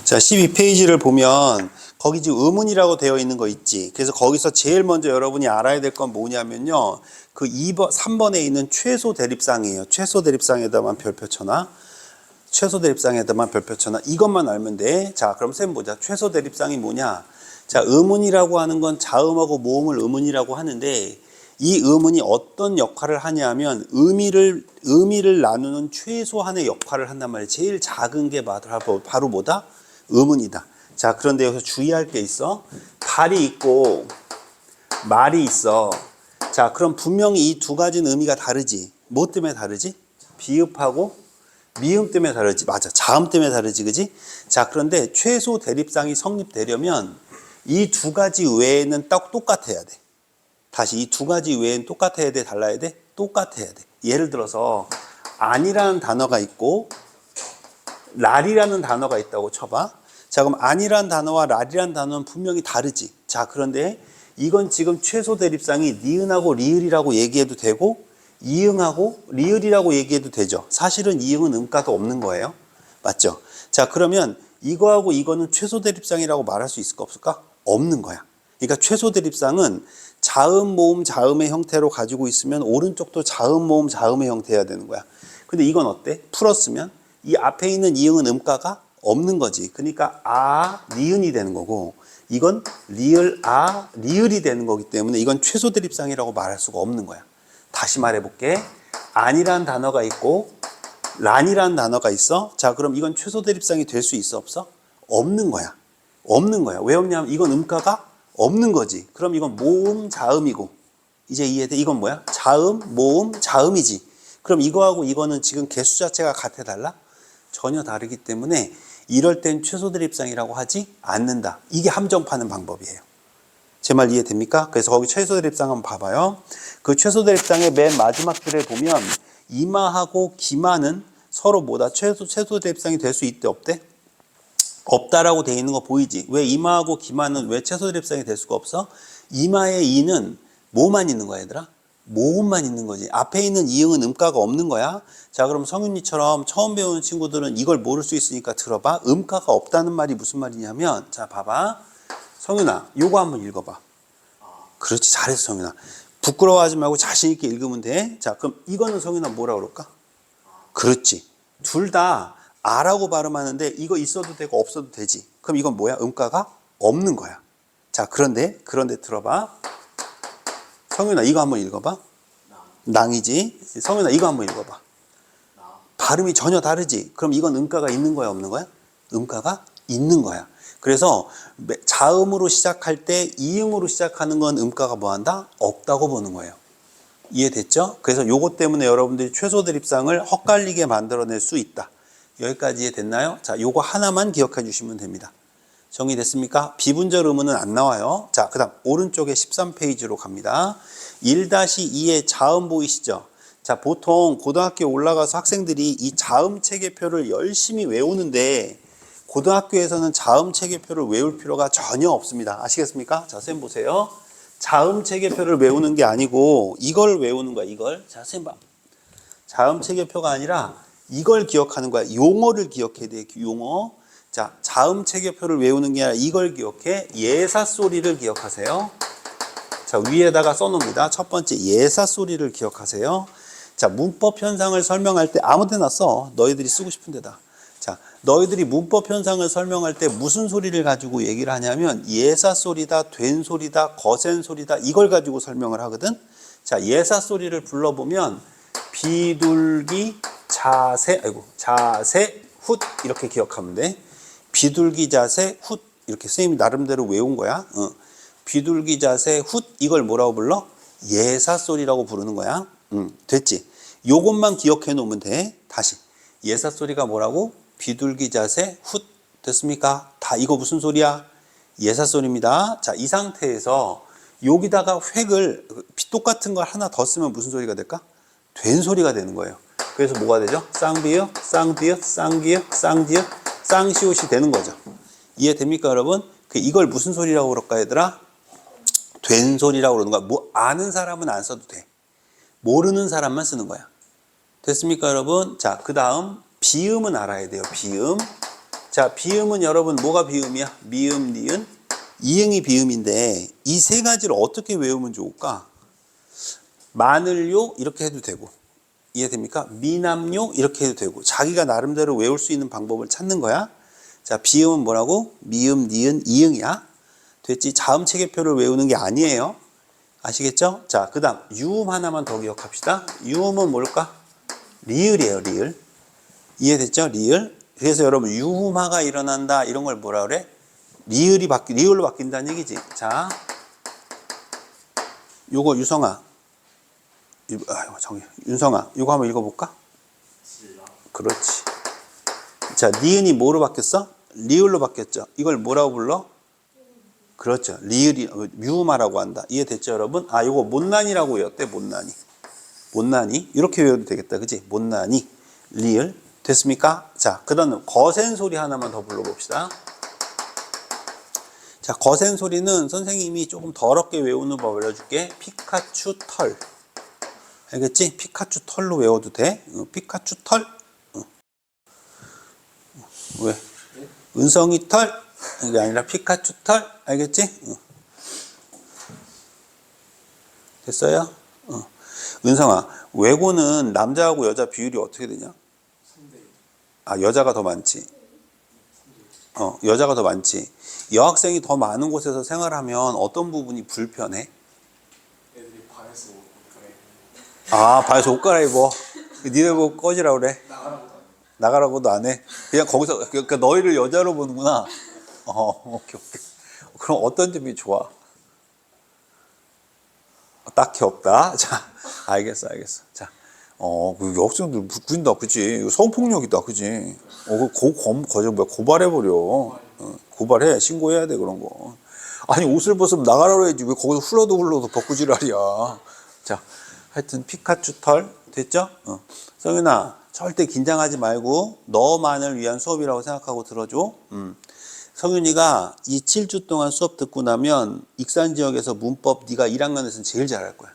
자, 12페이지를 보면 거기 지금 의문이라고 되어 있는 거 있지. 그래서 거기서 제일 먼저 여러분이 알아야 될 건 뭐냐면요. 그 2번, 3번에 있는 최소 대립상이에요. 최소 대립상에다만 별표 쳐놔. 최소 대립상에다만 별표 쳐놔. 이것만 알면 돼. 자, 그럼 쌤 보자. 최소 대립상이 뭐냐? 자, 의문이라고 하는 건 자음하고 모음을 의문이라고 하는데 이 의문이 어떤 역할을 하냐면 의미를 나누는 최소한의 역할을 한단 말이에요. 제일 작은 게 바로 뭐다? 의문이다. 자, 그런데 여기서 주의할 게 있어. 달이 있고 말이 있어. 자, 그럼 분명히 이 두 가지는 의미가 다르지. 뭐 때문에 다르지? 비읍하고 미음 때문에 다르지. 맞아. 자음 때문에 다르지. 그지? 자, 그런데 최소 대립상이 성립되려면 이 두 가지 외에는 딱 똑같아야 돼. 다시 이 두 가지 외에는 똑같아야 돼? 달라야 돼? 똑같아야 돼. 예를 들어서 아니라는 단어가 있고 랄이라는 단어가 있다고 쳐봐. 자, 그럼 아니라는 단어와 랄이라는 단어는 분명히 다르지. 자, 그런데 이건 지금 최소 대립상이 니은하고 리을이라고 얘기해도 되고 이응하고 리을이라고 얘기해도 되죠. 사실은 이응은 음가가 없는 거예요. 맞죠? 자, 그러면 이거하고 이거는 최소 대립상이라고 말할 수 있을까 없을까? 없는 거야. 그러니까 최소 대립상은 자음, 모음, 자음의 형태로 가지고 있으면 오른쪽도 자음, 모음, 자음의 형태여야 되는 거야. 근데 이건 어때? 풀었으면 이 앞에 있는 이응은 음가가 없는 거지. 그러니까 아, 니은이 되는 거고 이건 리을, 아, 리을이 되는 거기 때문에 이건 최소 대립상이라고 말할 수가 없는 거야. 다시 말해볼게. 아니란 단어가 있고 란이란 단어가 있어. 자, 그럼 이건 최소 대립상이 될 수 있어 없어? 없는 거야. 없는 거야. 왜 없냐면 이건 음가가 없는 거지. 그럼 이건 모음, 자음이고 이제 이해돼? 이건 뭐야? 자음, 모음, 자음이지. 그럼 이거하고 이거는 지금 개수 자체가 같아 달라? 전혀 다르기 때문에 이럴 땐 최소 대립상이라고 하지 않는다. 이게 함정파는 방법이에요. 제 말 이해됩니까? 그래서 거기 최소 대립상 한번 봐봐요. 그 최소 대립상의 맨 마지막 줄에 보면 이마하고 기마는 서로 뭐다? 최소 대립상이 될 수 있대 없대? 없다라고 되어 있는 거 보이지? 왜 이마하고 기마는 왜 최소 대립상이 될 수가 없어? 이마에 이는 뭐만 있는 거야 얘들아? 모음만 있는 거지. 앞에 있는 이응은 음가가 없는 거야. 자, 그럼 성윤이처럼 처음 배우는 친구들은 이걸 모를 수 있으니까 들어봐. 음가가 없다는 말이 무슨 말이냐면, 자, 봐봐. 성윤아, 요거 한번 읽어봐. 그렇지, 잘했어, 성윤아. 부끄러워하지 말고 자신 있게 읽으면 돼. 자, 그럼 이거는 성윤아 뭐라 그럴까? 그렇지. 둘 다 아라고 발음하는데 이거 있어도 되고 없어도 되지. 그럼 이건 뭐야? 음가가 없는 거야. 자, 그런데 들어봐. 성윤아, 이거 한번 읽어봐. 낭이지. 성윤아, 이거 한번 읽어봐. 발음이 전혀 다르지. 그럼 이건 음가가 있는 거야, 없는 거야? 음가가 있는 거야. 그래서 자음으로 시작할 때 이응으로 시작하는 건 음가가 뭐한다? 없다고 보는 거예요. 이해됐죠? 그래서 요것 때문에 여러분들이 최소 대립상을 헛갈리게 만들어낼 수 있다. 여기까지 이해됐나요? 자, 요거 하나만 기억해 주시면 됩니다. 정리됐습니까? 비분절 의문은 안 나와요. 자, 그 다음 오른쪽에 13페이지로 갑니다. 1-2의 자음 보이시죠? 자, 보통 고등학교에 올라가서 학생들이 이 자음 체계표를 열심히 외우는데 고등학교에서는 자음 체계표를 외울 필요가 전혀 없습니다. 아시겠습니까? 자, 쌤 보세요. 자음 체계표를 외우는 게 아니고 이걸 외우는 거야, 이걸. 자, 쌤 봐. 자음 체계표가 아니라 이걸 기억하는 거야. 용어를 기억해야 돼, 용어. 자, 자음 체계표를 외우는 게 아니라 이걸 기억해. 예사소리를 기억하세요. 자, 위에다가 써놓습니다. 첫 번째 예사소리를 기억하세요. 자, 문법 현상을 설명할 때 아무 데나 써. 너희들이 쓰고 싶은 데다. 자, 너희들이 문법 현상을 설명할 때 무슨 소리를 가지고 얘기를 하냐면 예사소리다, 된 소리다, 거센 소리다 이걸 가지고 설명을 하거든. 자, 예사소리를 불러보면 비둘기, 자세, 훗 이렇게 기억하면 돼. 비둘기, 자세, 훗 이렇게 선생님이 나름대로 외운 거야. 비둘기, 자세, 훗 이걸 뭐라고 불러? 예사소리라고 부르는 거야. 됐지? 요것만 기억해 놓으면 돼. 다시 예사소리가 뭐라고? 비둘기, 자세, 훗 됐습니까? 다 이거 무슨 소리야? 예사소리입니다. 자, 이 상태에서 여기다가 획을 똑같은 걸 하나 더 쓰면 무슨 소리가 될까? 된 소리가 되는 거예요. 그래서 뭐가 되죠? 쌍비읍, 쌍디읍, 쌍기읍, 쌍디읍, 쌍시옷이 되는 거죠. 이해됩니까, 여러분? 이걸 무슨 소리라고 그럴까, 얘들아? 된 소리라고 그러는 거야. 뭐 아는 사람은 안 써도 돼. 모르는 사람만 쓰는 거야. 됐습니까, 여러분? 자, 그 다음 비음은 알아야 돼요. 비음. 자, 비음은 여러분 뭐가 비음이야? 미음, 니은, 이응이 비음인데 이 세 가지를 어떻게 외우면 좋을까? 마늘요 이렇게 해도 되고, 이해됩니까? 미남요 이렇게 해도 되고, 자기가 나름대로 외울 수 있는 방법을 찾는 거야. 자, 비음은 뭐라고? 미음, 니은, 이응이야. 됐지? 자음 체계표를 외우는 게 아니에요. 아시겠죠? 자, 그 다음 유음 하나만 더 기억합시다. 유음은 뭘까? 리을이에요. 리을. 이해됐죠? 리을. 그래서 여러분 유음화가 일어난다 이런 걸 뭐라 그래? 리을로 바뀐다는 얘기지. 자, 요거 유성아, 윤성아, 요거 한번 읽어볼까? 그렇지. 자, 니은이 뭐로 바뀌었어? 리을로 바뀌었죠. 이걸 뭐라고 불러? 그렇죠. 리을이 유음화라고 한다. 이해됐죠, 여러분? 아, 요거 못난이라고 외웠대. 못난이. 못난이. 이렇게 외워도 되겠다. 그치? 못난이. 리을. 됐습니까? 자, 그 다음 거센 소리 하나만 더 불러봅시다. 자, 거센 소리는 선생님이 조금 더럽게 외우는 법 알려줄게. 피카츄 털. 알겠지? 피카츄 털로 외워도 돼. 피카츄 털. 왜? 은성이 털. 이게 아니라 피카츄 털. 알겠지? 됐어요? 은성아, 외고는 남자하고 여자 비율이 어떻게 되냐? 아, 여자가 더 많지. 여자가 더 많지. 여학생이 더 많은 곳에서 생활하면 어떤 부분이 불편해? 애들이 반에서 옷 갈아입고. 아, 반에서 옷 갈아입어. 니네 보고 꺼지라 그래. 나가라고도 안 해. 그냥 거기서, 그러니까 너희를 여자로 보는구나. 오케이. 그럼 어떤 점이 좋아? 딱히 없다. 자, 알겠어. 자, 그 여학생들 붙인다, 그치? 이거 성폭력이다, 그치? 고발해버려. 고발해. 신고해야 돼, 그런 거. 아니, 옷을 벗으면 나가라고 해야지. 왜 거기서 흘러도 벗고 지랄이야. 자, 하여튼, 피카츄 털. 됐죠? 성윤아, 절대 긴장하지 말고, 너만을 위한 수업이라고 생각하고 들어줘. 성윤이가 이 7주 동안 수업 듣고 나면 익산 지역에서 문법 네가 1학년에서는 제일 잘할 거야.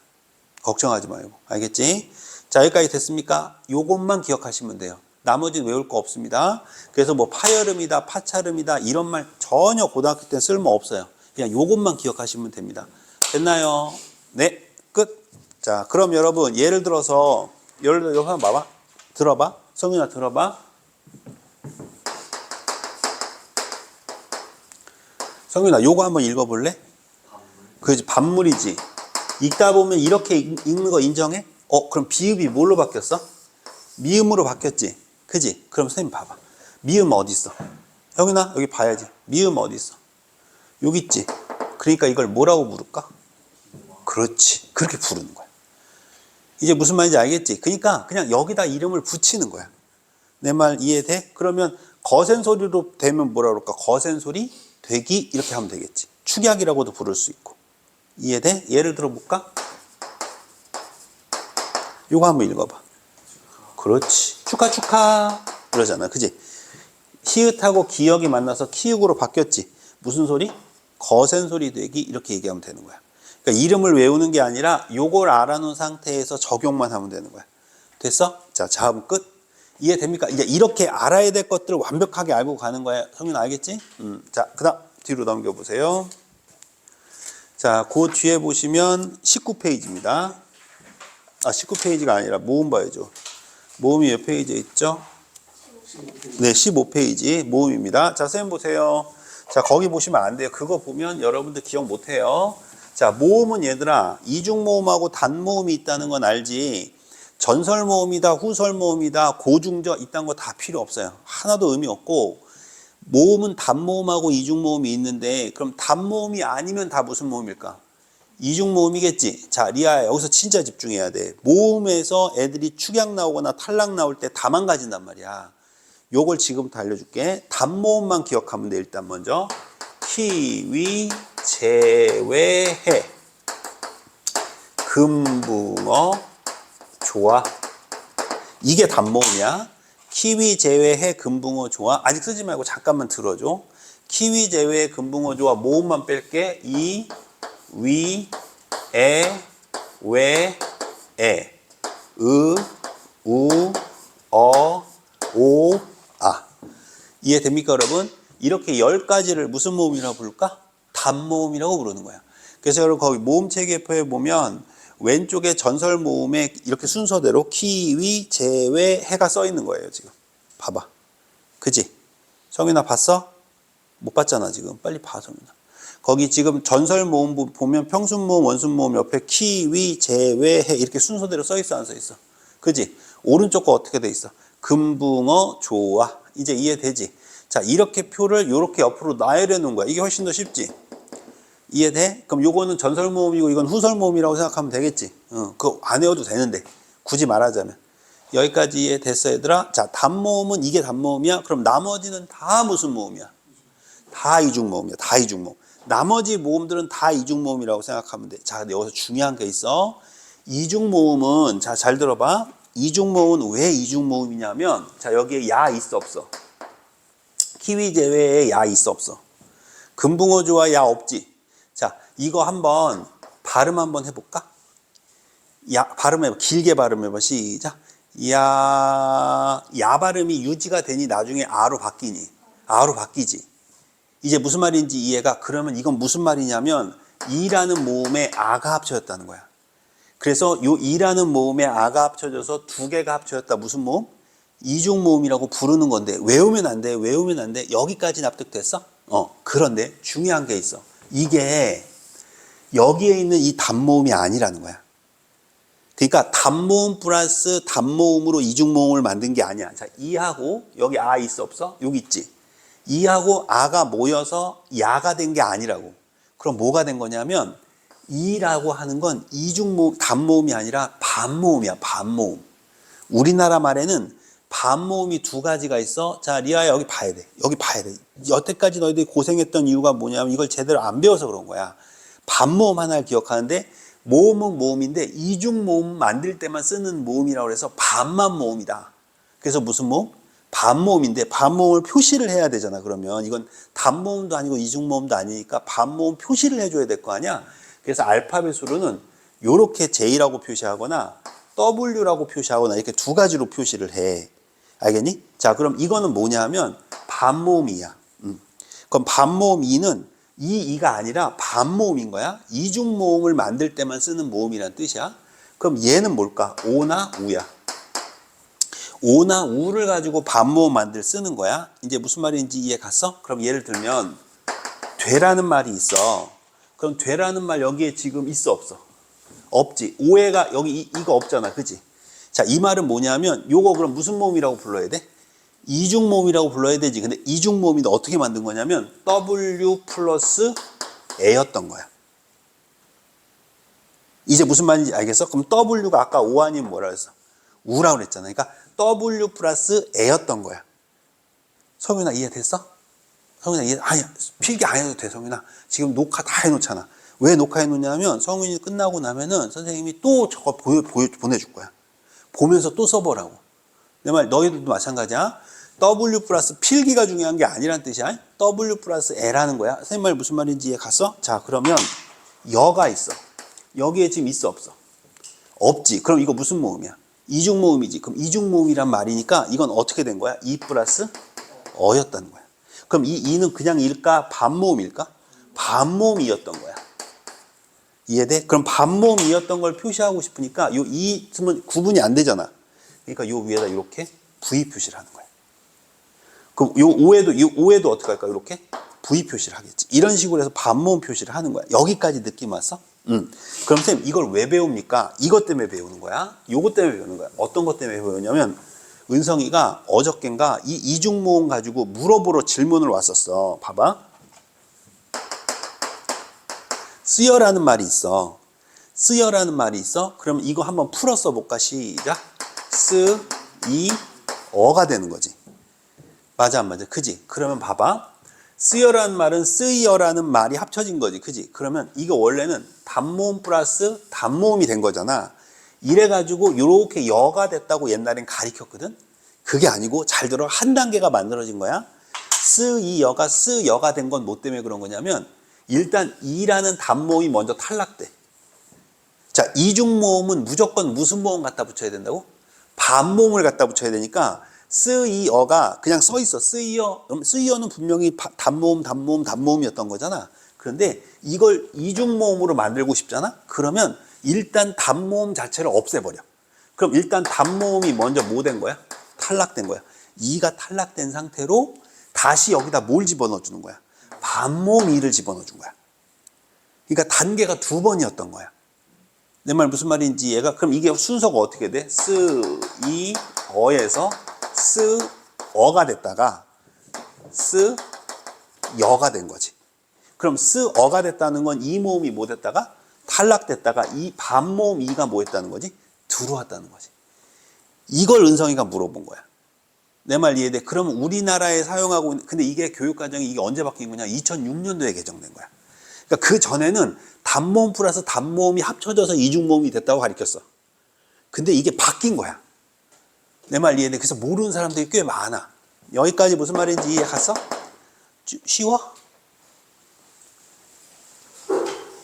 걱정하지 말고. 알겠지? 자, 여기까지 됐습니까? 요것만 기억하시면 돼요. 나머지는 외울 거 없습니다. 그래서 뭐 파여름이다, 파차름이다 이런 말 전혀 고등학교 때는 쓸모 없어요. 그냥 요것만 기억하시면 됩니다. 됐나요? 네, 끝. 자, 그럼 여러분 예를 들어서 여기 한번 봐봐. 들어봐. 성윤아 들어봐. 성윤아 요거 한번 읽어볼래? 그지, 반물이지. 읽다 보면 이렇게 읽는 거 인정해? 그럼 비읍이 뭘로 바뀌었어? 미음으로 바뀌었지. 그지? 그럼 선생님 봐봐. 미음 어디 있어? 형이나 여기 봐야지. 미음 어디 있어? 여기 있지. 그러니까 이걸 뭐라고 부를까? 그렇지. 그렇게 부르는 거야. 이제 무슨 말인지 알겠지? 그러니까 그냥 여기다 이름을 붙이는 거야. 내 말 이해돼? 그러면 거센 소리로 되면 뭐라 그럴까? 거센 소리, 되기 이렇게 하면 되겠지. 축약이라고도 부를 수 있고. 이해돼? 예를 들어 볼까? 요거 한번 읽어봐. 그렇지. 축하 그러잖아. 그지? 히읗하고 기역이 만나서 키읔으로 바뀌었지. 무슨 소리? 거센 소리 되기 이렇게 얘기하면 되는 거야. 그러니까 이름을 외우는 게 아니라 요걸 알아놓은 상태에서 적용만 하면 되는 거야. 됐어? 자, 자음 끝. 이해됩니까? 이제 이렇게 알아야 될 것들을 완벽하게 알고 가는 거야. 성윤 알겠지? 자, 그 다음 뒤로 넘겨보세요. 자, 그 뒤에 보시면 19페이지입니다. 19페이지가 아니라 모음 봐야죠. 모음이 몇 페이지에 있죠? 네, 15페이지 모음입니다. 자, 선생님 보세요. 자, 거기 보시면 안 돼요. 그거 보면 여러분들 기억 못 해요. 자, 모음은 얘들아, 이중모음하고 단모음이 있다는 건 알지. 전설모음이다, 후설모음이다, 고중저 이딴 거 다 필요 없어요. 하나도 의미 없고, 모음은 단모음하고 이중모음이 있는데, 그럼 단모음이 아니면 다 무슨 모음일까? 이중모음이겠지. 자, 리아야, 여기서 진짜 집중해야 돼. 모음에서 애들이 축약 나오거나 탈락 나올 때 다 망가진단 말이야. 요걸 지금부터 알려줄게. 단모음만 기억하면 돼. 일단 먼저 키위, 제외해, 금붕어, 좋아. 이게 단모음이야. 키위, 제외해, 금붕어, 좋아. 아직 쓰지 말고 잠깐만 들어줘. 키위, 제외해, 금붕어, 좋아. 모음만 뺄게. 이, 위, 에, 왜, 에, 으, 우, 어, 오, 아. 이해됩니까, 여러분? 이렇게 10가지를 무슨 모음이라고 부를까? 단모음이라고 부르는 거야. 그래서 여러분 거기 모음 체계표에 보면 왼쪽에 전설 모음에 이렇게 순서대로 키위, 제외, 해가 써 있는 거예요, 지금. 봐봐. 그지? 성윤아 봤어? 못 봤잖아, 지금. 빨리 봐, 성윤아. 거기 지금 전설 모음 보면 평순 모음, 원순 모음 옆에 키위, 제외, 해 이렇게 순서대로 써 있어, 안 써 있어? 그지? 오른쪽 거 어떻게 돼 있어? 금붕어, 좋아. 이제 이해되지? 자, 이렇게 표를 이렇게 옆으로 나열해 놓은 거야. 이게 훨씬 더 쉽지? 이해돼? 그럼 요거는 전설 모음이고 이건 후설 모음이라고 생각하면 되겠지? 그거 안 외워도 되는데. 굳이 말하자면. 여기까지 이해됐어, 얘들아? 자, 단모음은 이게 단모음이야? 그럼 나머지는 다 무슨 모음이야? 다 이중모음이야. 다 이중모음. 나머지 모음들은 다 이중모음이라고 생각하면 돼. 자, 근데 여기서 중요한 게 있어. 이중모음은, 자, 잘 들어봐. 이중모음은 왜 이중모음이냐면, 자, 여기에 야 있어, 없어? 키위 제외에 야 있어, 없어? 금붕어 좋아, 야 없지? 자, 이거 한번 발음 한번 해볼까? 야, 발음해봐. 길게 발음해봐. 시작. 야 발음이 유지가 되니 나중에 아로 바뀌니? 아로 바뀌지. 이제 무슨 말인지 이해가? 그러면 이건 무슨 말이냐면 이라는 모음에 아가 합쳐졌다는 거야. 그래서 요 이라는 모음에 아가 합쳐져서 두 개가 합쳐졌다. 무슨 모음? 이중 모음이라고 부르는 건데 외우면 안 돼. 외우면 안 돼. 여기까지 납득됐어? 그런데 중요한 게 있어. 이게 여기에 있는 이 단모음이 아니라는 거야. 그러니까 단모음 플러스 단모음으로 이중모음을 만든 게 아니야. 자, 이하고 여기 아 있어 없어? 여기 있지. 이하고 아가 모여서 야가 된 게 아니라고. 그럼 뭐가 된 거냐면 이라고 하는 건 이중모음, 단모음이 아니라 반모음이야. 반모음. 우리나라 말에는 반모음이 두 가지가 있어. 자, 리아야 여기 봐야 돼. 여기 봐야 돼. 여태까지 너희들이 고생했던 이유가 뭐냐면 이걸 제대로 안 배워서 그런 거야. 반모음 하나를 기억하는데 모음은 모음인데 이중모음 만들 때만 쓰는 모음이라고 해서 반만 모음이다. 그래서 무슨 모음? 반모음인데 반모음을 표시를 해야 되잖아. 그러면 이건 단모음도 아니고 이중모음도 아니니까 반모음 표시를 해줘야 될 거 아니야. 그래서 알파벳으로는 이렇게 J라고 표시하거나 W라고 표시하거나 이렇게 두 가지로 표시를 해. 알겠니? 자, 그럼 이거는 뭐냐면 반모음이야. 그럼 반모음 2는 이가 아니라 반모음인 거야. 이중모음을 만들 때만 쓰는 모음이란 뜻이야. 그럼 얘는 뭘까? 오나 우야. 오나 우를 가지고 반모음 만들 쓰는 거야. 이제 무슨 말인지 이해 갔어? 그럼 예를 들면 되라는 말이 있어. 그럼 되라는 말 여기에 지금 있어 없어? 없지. 오해가 여기 이거 없잖아. 그지? 자, 이 말은 뭐냐면 요거 그럼 무슨 모음이라고 불러야 돼? 이중모음이라고 불러야 되지. 근데 이중모음인데 어떻게 만든 거냐면 W 플러스 A였던 거야. 이제 무슨 말인지 알겠어? 그럼 W가 아까 O 아니면 뭐라 그랬어? 우라고 그랬잖아. 그러니까 W 플러스 A였던 거야. 성윤아 이해됐어? 성윤아 이해? 아니 필기 안 해도 돼. 성윤아 지금 녹화 다 해놓잖아. 왜 녹화해 놓냐면 성윤이 끝나고 나면은 선생님이 또 저거 보내줄 거야. 보면서 또 써보라고. 내 말 너희들도 마찬가지야. W 플러스 필기가 중요한 게 아니란 뜻이야. W 플러스 L하는 거야. 선생님 말 무슨 말인지 이해 갔어? 자, 그러면 여가 있어. 여기에 지금 있어 없어? 없지. 그럼 이거 무슨 모음이야? 이중모음이지. 그럼 이중모음이란 말이니까 이건 어떻게 된 거야? 이 플러스 어였다는 거야. 그럼 이 이는 그냥 일까? 반모음일까? 반모음이었던 거야. 이해돼? 그럼 반모음이었던 걸 표시하고 싶으니까 요 이 있으면 구분이 안 되잖아. 그러니까 요 위에다 이렇게 V 표시를 하는 거야. 그럼 요 오에도 어떻게 할까? 이렇게 V 표시를 하겠지. 이런 식으로 해서 반모음 표시를 하는 거야. 여기까지 느낌 왔어? 그럼 선생님 이걸 왜 배웁니까? 이것 때문에 배우는 거야. 요것 때문에 배우는 거야. 어떤 것 때문에 배우냐면 은성이가 어저껜가 이 이중모음 가지고 물어보러 질문을 왔었어. 봐봐. 쓰여라는 말이 있어. 쓰여라는 말이 있어. 그럼 이거 한번 풀어 써볼까? 시작. 쓰, 이, 어가 되는 거지. 맞아 안 맞아? 그지? 그러면 봐봐. 쓰여라는 말은 쓰여라는 말이 합쳐진 거지. 그지? 그러면 이거 원래는 단모음 플러스 단모음이 된 거잖아. 이래가지고 이렇게 여가 됐다고 옛날엔 가리켰거든. 그게 아니고 잘 들어. 한 단계가 만들어진 거야. 쓰이여가 쓰여가 된 건 뭐 때문에 그런 거냐면 일단 이라는 단모음이 먼저 탈락돼. 자, 이중모음은 무조건 무슨 모음 갖다 붙여야 된다고? 반모음을 갖다 붙여야 되니까 쓰이어가 그냥 써 있어. 쓰이어. 그럼 쓰이어는 분명히 단모음이었던 거잖아. 그런데 이걸 이중모음으로 만들고 싶잖아. 그러면 일단 단모음 자체를 없애버려. 그럼 일단 단모음이 먼저 뭐 된 거야? 탈락된 거야. 이가 탈락된 상태로 다시 여기다 뭘 집어넣어 주는 거야? 반모음 이를 집어넣어 준 거야. 그러니까 단계가 2번이었던 거야. 내 말 무슨 말인지 얘가 그럼 이게 순서가 어떻게 돼? 쓰이어에서 쓰어가 됐다가 쓰여가 된 거지. 그럼 쓰어가 됐다는 건 이 모음이 뭐 됐다가 탈락됐다가 이 반모음 이가 뭐 했다는 거지? 들어왔다는 거지. 이걸 은성이가 물어본 거야. 내 말 이해돼? 그러면 우리나라에 사용하고 있는, 근데 이게 교육과정이 이게 언제 바뀐 거냐? 2006년도에 개정된 거야. 그러니까 그 전에는 단모음 플러스 단모음이 합쳐져서 이중모음이 됐다고 가르쳤어. 근데 이게 바뀐 거야. 내 말 이해돼? 그래서 모르는 사람들이 꽤 많아. 여기까지 무슨 말인지 이해 갔어? 쉬워?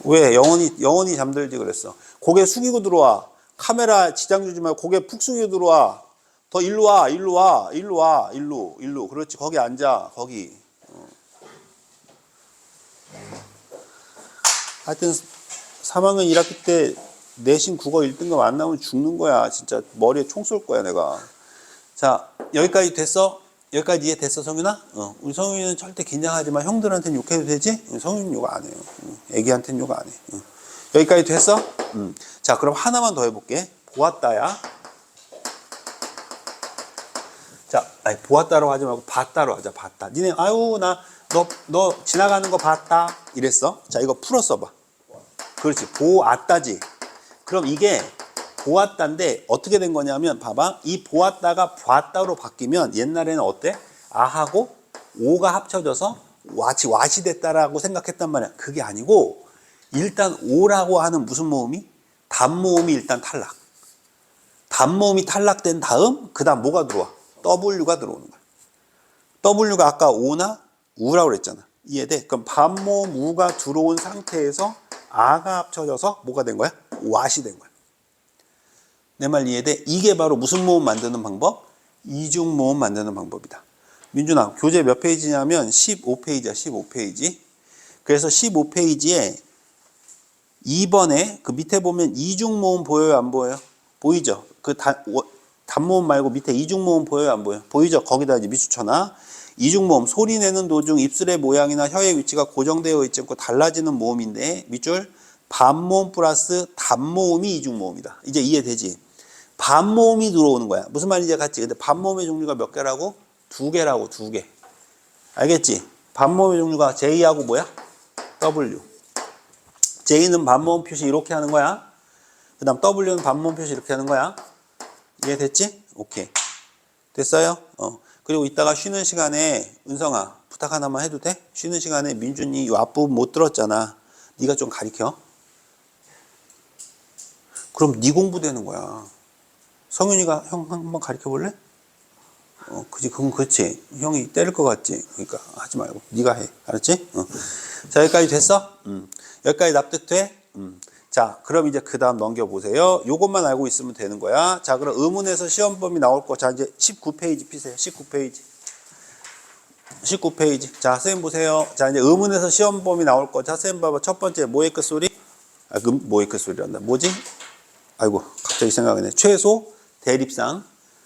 왜? 영원히 잠들지 그랬어. 고개 숙이고 들어와. 카메라 지장 주지 말고 고개 푹 숙이고 들어와. 더 일로 와. 일로. 그렇지. 거기 앉아. 거기. 하여튼 3학년 1학기 때 내신 국어 1등급 안 나오면 죽는 거야. 진짜 머리에 총 쏠 거야 내가. 자, 여기까지 됐어? 여기까지 이해됐어, 성윤아? 우리 성윤이는 절대 긴장하지 마. 형들한테는 욕해도 되지? 성윤이는 욕 안 해요. 애기한테는 욕 안 해. 여기까지 됐어? 자, 그럼 하나만 더 해볼게. 보았다야. 자, 아니, 보았다로 하지 말고 봤다로 하자. 봤다. 니네 아유 너 지나가는 거 봤다 이랬어. 자, 이거 풀어 써봐. 그렇지. 보았다지. 그럼 이게 보았다인데 어떻게 된 거냐면 봐봐. 이 보았다가 봤다로 바뀌면 옛날에는 어때? 아하고 오가 합쳐져서 왓이 됐다라고 생각했단 말이야. 그게 아니고 일단 오라고 하는 무슨 모음이? 단모음이 일단 탈락. 단모음이 탈락된 다음 그 다음 뭐가 들어와? W가 들어오는 거야. W가 아까 오나 우라고 그랬잖아. 이해돼? 그럼 반모음 우가 들어온 상태에서 아가 합쳐져서 뭐가 된 거야? 왓이 된 거야. 내 말 이해돼? 이게 바로 무슨 모음 만드는 방법? 이중 모음 만드는 방법이다. 민준아, 교재 몇 페이지냐면 15페이지야, 15페이지. 그래서 15페이지에 2번에 그 밑에 보면 이중 모음 보여요, 안 보여요? 보이죠? 그 단모음 말고 밑에 이중 모음 보여요, 안 보여요? 보이죠? 거기다 이제 미수쳐놔. 이중 모음, 소리 내는 도중 입술의 모양이나 혀의 위치가 고정되어 있지 않고 달라지는 모음인데 밑줄 반모음 플러스 단모음이 이중 모음이다. 이제 이해되지? 반모음이 들어오는 거야. 무슨 말인지 같지? 근데 반모음의 종류가 몇 개라고? 2개라고, 2개. 알겠지? 반모음의 종류가 J하고 뭐야? W. J는 반모음 표시 이렇게 하는 거야. 그 다음 W는 반모음 표시 이렇게 하는 거야. 이해됐지? 오케이. 됐어요? 그리고 이따가 쉬는 시간에 은성아 부탁 하나만 해도 돼? 쉬는 시간에 민준이 이 앞부분 못 들었잖아. 네가 좀 가르쳐. 그럼 네 공부 되는 거야. 성윤이가 형 한번 가르쳐 볼래? 그지? 그건 그렇지. 형이 때릴 것 같지? 그러니까 하지 말고 네가 해. 알았지? 자, 여기까지 됐어? 여기까지 납득돼? 자, 그럼 이제 그 다음 넘겨보세요. 요것만 알고 있으면 되는 거야. 자, 그럼 의문에서 시험범위 나올 거. 자, 이제 19페이지 피세요. 19페이지. 19페이지. 자, 선생님 보세요. 자, 이제 의문에서 시험범위 나올 거. 자, 선생님 봐봐. 첫 번째, 뭐의 끝소리? 뭐의 끝소리란다. 뭐지? 아이고, 갑자기 생각이 네. 최소, 대립상.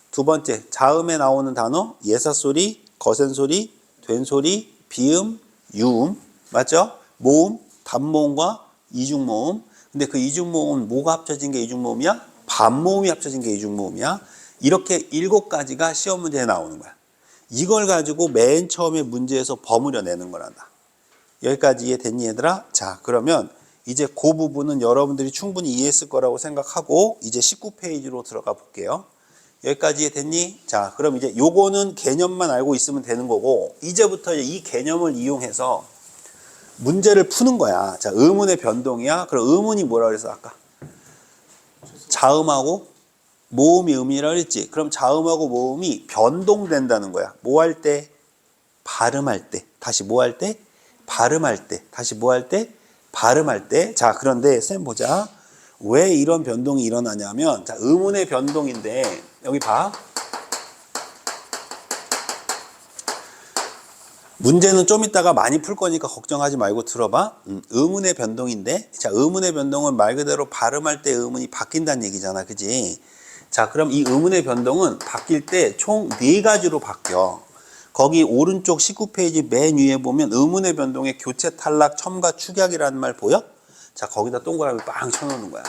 두 번째, 자음에 나오는 단어. 예사소리, 거센소리, 된소리, 비음, 유음. 맞죠? 모음, 단모음과 이중모음. 근데 그 이중모음은 뭐가 합쳐진 게 이중모음이야? 반모음이 합쳐진 게 이중모음이야. 이렇게 7가지가 시험 문제에 나오는 거야. 이걸 가지고 맨 처음에 문제에서 버무려 내는 거란다. 여기까지 이해됐니 얘들아? 자, 그러면 이제 그 부분은 여러분들이 충분히 이해했을 거라고 생각하고 이제 19페이지로 들어가 볼게요. 여기까지 이해됐니? 자, 그럼 이제 요거는 개념만 알고 있으면 되는 거고 이제부터 이 개념을 이용해서 문제를 푸는 거야. 자, 의문의 변동이야. 그럼 의문이 뭐라 그랬어 아까? 자음하고 모음이 음이라 그랬지. 그럼 자음하고 모음이 변동된다는 거야. 뭐 할 때? 발음할 때. 다시 뭐 할 때? 발음할 때. 다시 뭐 할 때? 발음할 때. 자, 그런데 쌤 보자. 왜 이런 변동이 일어나냐면 자, 의문의 변동인데 여기 봐. 문제는 좀 이따가 많이 풀 거니까 걱정하지 말고 들어봐. 의문의 변동인데, 자, 의문의 변동은 말 그대로 발음할 때 의문이 바뀐다는 얘기잖아. 그지? 자, 그럼 이 의문의 변동은 바뀔 때 총 4가지로 바뀌어. 거기 오른쪽 19페이지 맨 위에 보면 의문의 변동의 교체, 탈락, 첨가, 축약이라는 말 보여? 자, 거기다 동그라미 빵 쳐놓는 거야.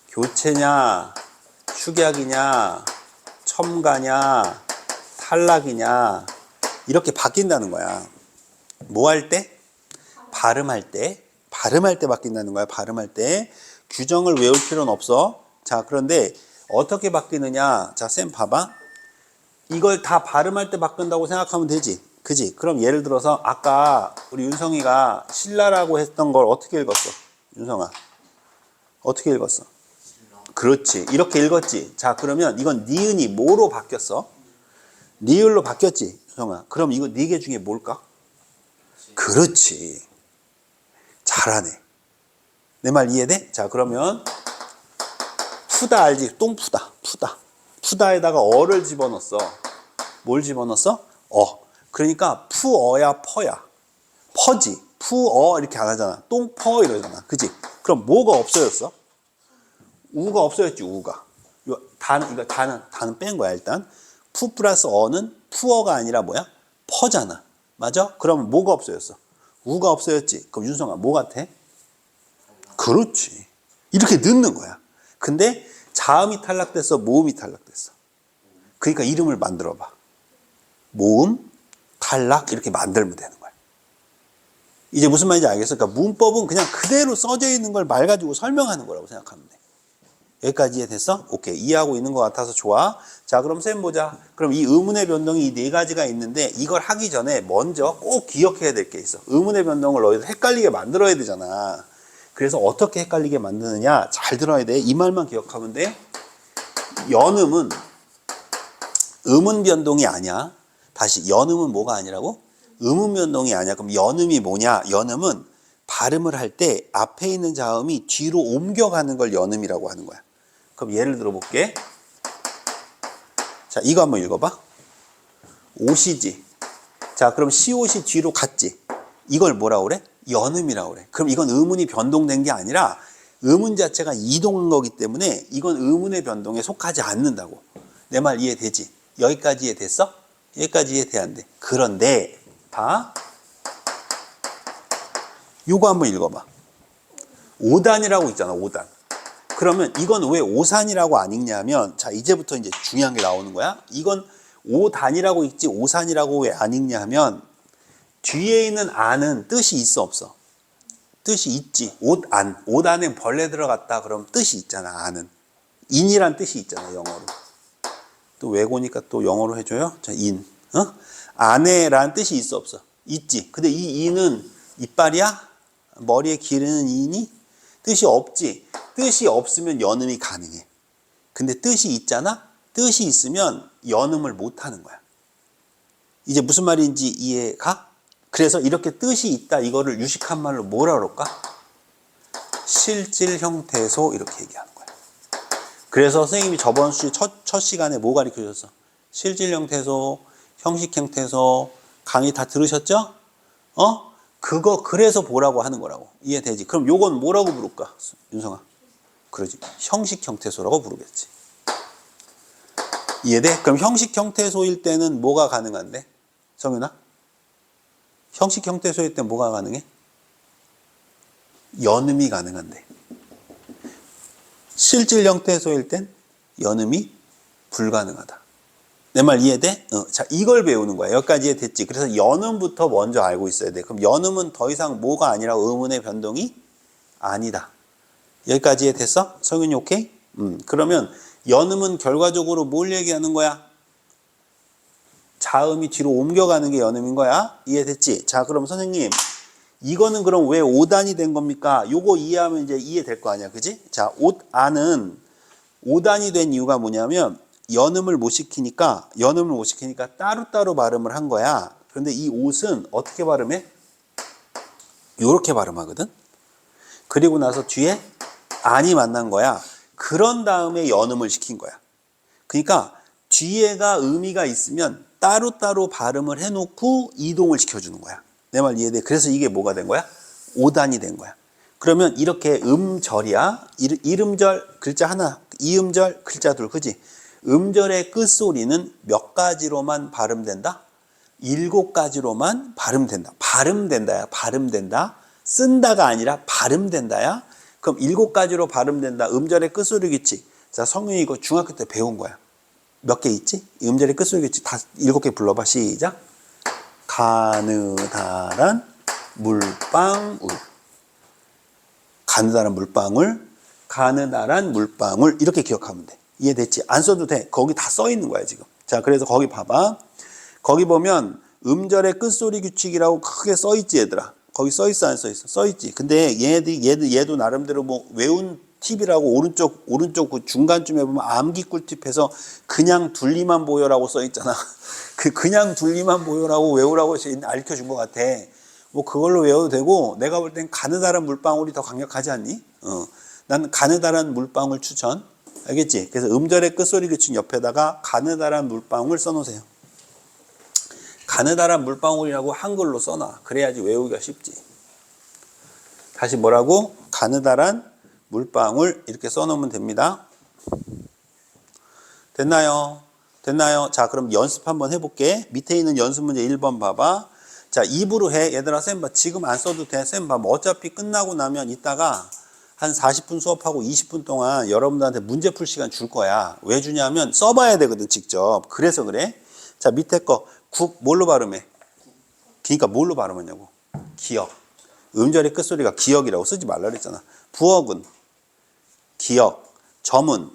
교체냐, 축약이냐, 첨가냐, 탈락이냐, 이렇게 바뀐다는 거야. 뭐 할 때? 발음할 때. 발음할 때 바뀐다는 거야. 발음할 때. 규정을 외울 필요는 없어. 자, 그런데 어떻게 바뀌느냐? 자, 쌤 봐봐. 이걸 다 발음할 때 바꾼다고 생각하면 되지. 그지? 그럼 예를 들어서 아까 우리 윤성이가 신라라고 했던 걸 어떻게 읽었어? 윤성아. 어떻게 읽었어? 그렇지. 이렇게 읽었지. 자, 그러면 이건 니은이 뭐로 바뀌었어? 리을로 바뀌었지, 형아. 그럼 이거 4개 중에 뭘까? 그렇지. 잘하네. 내 말 이해돼? 자, 그러면 푸다 알지? 똥 푸다. 푸다. 푸다에다가 어를 집어넣었어. 뭘 집어넣었어? 어. 그러니까 푸어야 퍼야. 퍼지. 푸어 이렇게 안 하잖아. 똥퍼 이러잖아. 그지? 그럼 뭐가 없어졌어? 우가 없어졌지, 우가. 이거 다는 뺀 거야, 일단. 푸 플러스 어는 푸어가 아니라 뭐야? 퍼잖아. 맞아? 그러면 뭐가 없어졌어? 우가 없어졌지. 그럼 윤성아 뭐 같아? 그렇지. 이렇게 넣는 거야. 근데 자음이 탈락됐어? 모음이 탈락됐어? 그러니까 이름을 만들어 봐. 모음, 탈락 이렇게 만들면 되는 거야. 이제 무슨 말인지 알겠어? 그러니까 문법은 그냥 그대로 써져 있는 걸 말 가지고 설명하는 거라고 생각하면 돼. 여기까지 이해됐어? 오케이. 이해하고 있는 것 같아서 좋아. 자, 그럼 쌤 보자. 그럼 이 의문의 변동이 이 4가지가 있는데 이걸 하기 전에 먼저 꼭 기억해야 될 게 있어. 의문의 변동을 너희들 헷갈리게 만들어야 되잖아. 그래서 어떻게 헷갈리게 만드느냐? 잘 들어야 돼. 이 말만 기억하면 돼. 연음은 의문 변동이 아니야. 다시, 연음은 뭐가 아니라고? 의문 변동이 아니야. 그럼 연음이 뭐냐? 연음은 발음을 할 때 앞에 있는 자음이 뒤로 옮겨가는 걸 연음이라고 하는 거야. 그럼 예를 들어 볼게. 자, 이거 한번 읽어봐. 옷이지. 자, 그럼 시옷이 뒤로 갔지. 이걸 뭐라고 그래? 연음이라고 그래. 그럼 이건 의문이 변동된 게 아니라 의문 자체가 이동한 거기 때문에 이건 의문의 변동에 속하지 않는다고. 내 말 이해되지? 여기까지 이해됐어? 여기까지 이해돼 안 돼? 그런데 봐. 요거 한번 읽어봐. 5단이라고 있잖아, 5단. 그러면 이건 왜 5산이라고 안 읽냐면, 자, 이제부터 이제 중요한 게 나오는 거야. 이건 5단이라고 읽지 5산이라고 왜 안 읽냐 하면, 뒤에 있는 안은 뜻이 있어, 없어? 뜻이 있지. 옷안. 옷 안에 벌레 들어갔다. 그럼 뜻이 있잖아, 안은. 인이란 뜻이 있잖아, 영어로. 또 외고니까 또 영어로 해줘요. 자, 인. 어? 안에란 뜻이 있어, 없어? 있지. 근데 이 인은 이빨이야? 머리에 기르는 인이? 뜻이 없지. 뜻이 없으면 연음이 가능해. 근데 뜻이 있잖아? 뜻이 있으면 연음을 못 하는 거야. 이제 무슨 말인지 이해가? 그래서 이렇게 뜻이 있다, 이거를 유식한 말로 뭐라 그럴까? 실질 형태소 이렇게 얘기하는 거야. 그래서 선생님이 저번 주 첫 시간에 뭐 가르쳐 줬어? 실질 형태소, 형식 형태소 강의 다 들으셨죠? 그거 그래서 뭐라고 하는 거라고. 이해되지? 그럼 요건 뭐라고 부를까? 윤성아. 그러지. 형식 형태소라고 부르겠지. 이해돼? 그럼 형식 형태소일 때는 뭐가 가능한데? 성윤아? 형식 형태소일 때 뭐가 가능해? 연음이 가능한데. 실질 형태소일 땐 연음이 불가능하다. 내 말 이해돼? 자, 이걸 배우는 거야. 여기까지 이해됐지? 그래서 연음부터 먼저 알고 있어야 돼. 그럼 연음은 더 이상 뭐가 아니라 의문의 변동이 아니다. 여기까지 이해됐어? 성윤이 오케이? 그러면 연음은 결과적으로 뭘 얘기하는 거야? 자음이 뒤로 옮겨가는 게 연음인 거야. 이해됐지? 자, 그럼 선생님, 이거는 그럼 왜 5단이 된 겁니까? 요거 이해하면 이제 이해될 거 아니야. 그지? 자, 옷안은 5단이 된 이유가 뭐냐면 연음을 못 시키니까 따로따로 발음을 한 거야. 그런데 이 옷은 어떻게 발음해? 요렇게 발음하거든. 그리고 나서 뒤에 안이 만난 거야. 그런 다음에 연음을 시킨 거야. 그러니까 뒤에가 의미가 있으면 따로따로 발음을 해놓고 이동을 시켜주는 거야. 내 말 이해돼? 그래서 이게 뭐가 된 거야? 5단이 된 거야. 그러면 이렇게 음절이야. 이름절 글자 하나, 이음절 글자 둘, 그지? 음절의 끝소리는 몇 가지로만 발음된다? 7가지로만 발음된다. 발음된다야. 발음된다. 쓴다가 아니라 발음된다야. 그럼 7가지로 발음된다. 음절의 끝소리 규칙. 자, 성윤이 이거 중학교 때 배운 거야. 몇 개 있지? 음절의 끝소리 규칙 다 7개 불러봐. 시작. 가느다란 물방울. 가느다란 물방울. 가느다란 물방울. 이렇게 기억하면 돼. 이해됐지? 안 써도 돼. 거기 다 써 있는 거야, 지금. 자, 그래서 거기 봐봐. 거기 보면 음절의 끝소리 규칙이라고 크게 써 있지, 얘들아. 거기 써 있어, 안 써 있어? 써 있지. 근데 얘도 나름대로 뭐 외운 팁이라고 오른쪽 그 중간쯤에 보면 암기 꿀팁해서 그냥 둘리만 보여라고 써 있잖아. 그냥 둘리만 보여라고 외우라고 알려 준 것 같아. 뭐 그걸로 외워도 되고, 내가 볼 땐 가느다란 물방울이 더 강력하지 않니? 난 가느다란 물방울 추천. 알겠지? 그래서 음절의 끝소리 규칙 옆에다가 가느다란 물방울 써놓으세요. 가느다란 물방울이라고 한글로 써놔. 그래야지 외우기가 쉽지. 다시 뭐라고? 가느다란 물방울 이렇게 써놓으면 됩니다. 됐나요? 됐나요? 자, 그럼 연습 한번 해볼게. 밑에 있는 연습 문제 1번 봐봐. 자, 입으로 해. 얘들아, 쌤 봐. 지금 안 써도 돼. 쌤 봐. 뭐 어차피 끝나고 나면 이따가 한 40분 수업하고 20분 동안 여러분들한테 문제 풀 시간 줄 거야. 왜 주냐면 써봐야 되거든, 직접. 그래서 그래. 자, 밑에 거 국 뭘로 발음해? 그러니까 뭘로 발음하냐고. 기역. 음절의 끝소리가 기역이라고 쓰지 말라 그랬잖아. 부억은 기역, 점은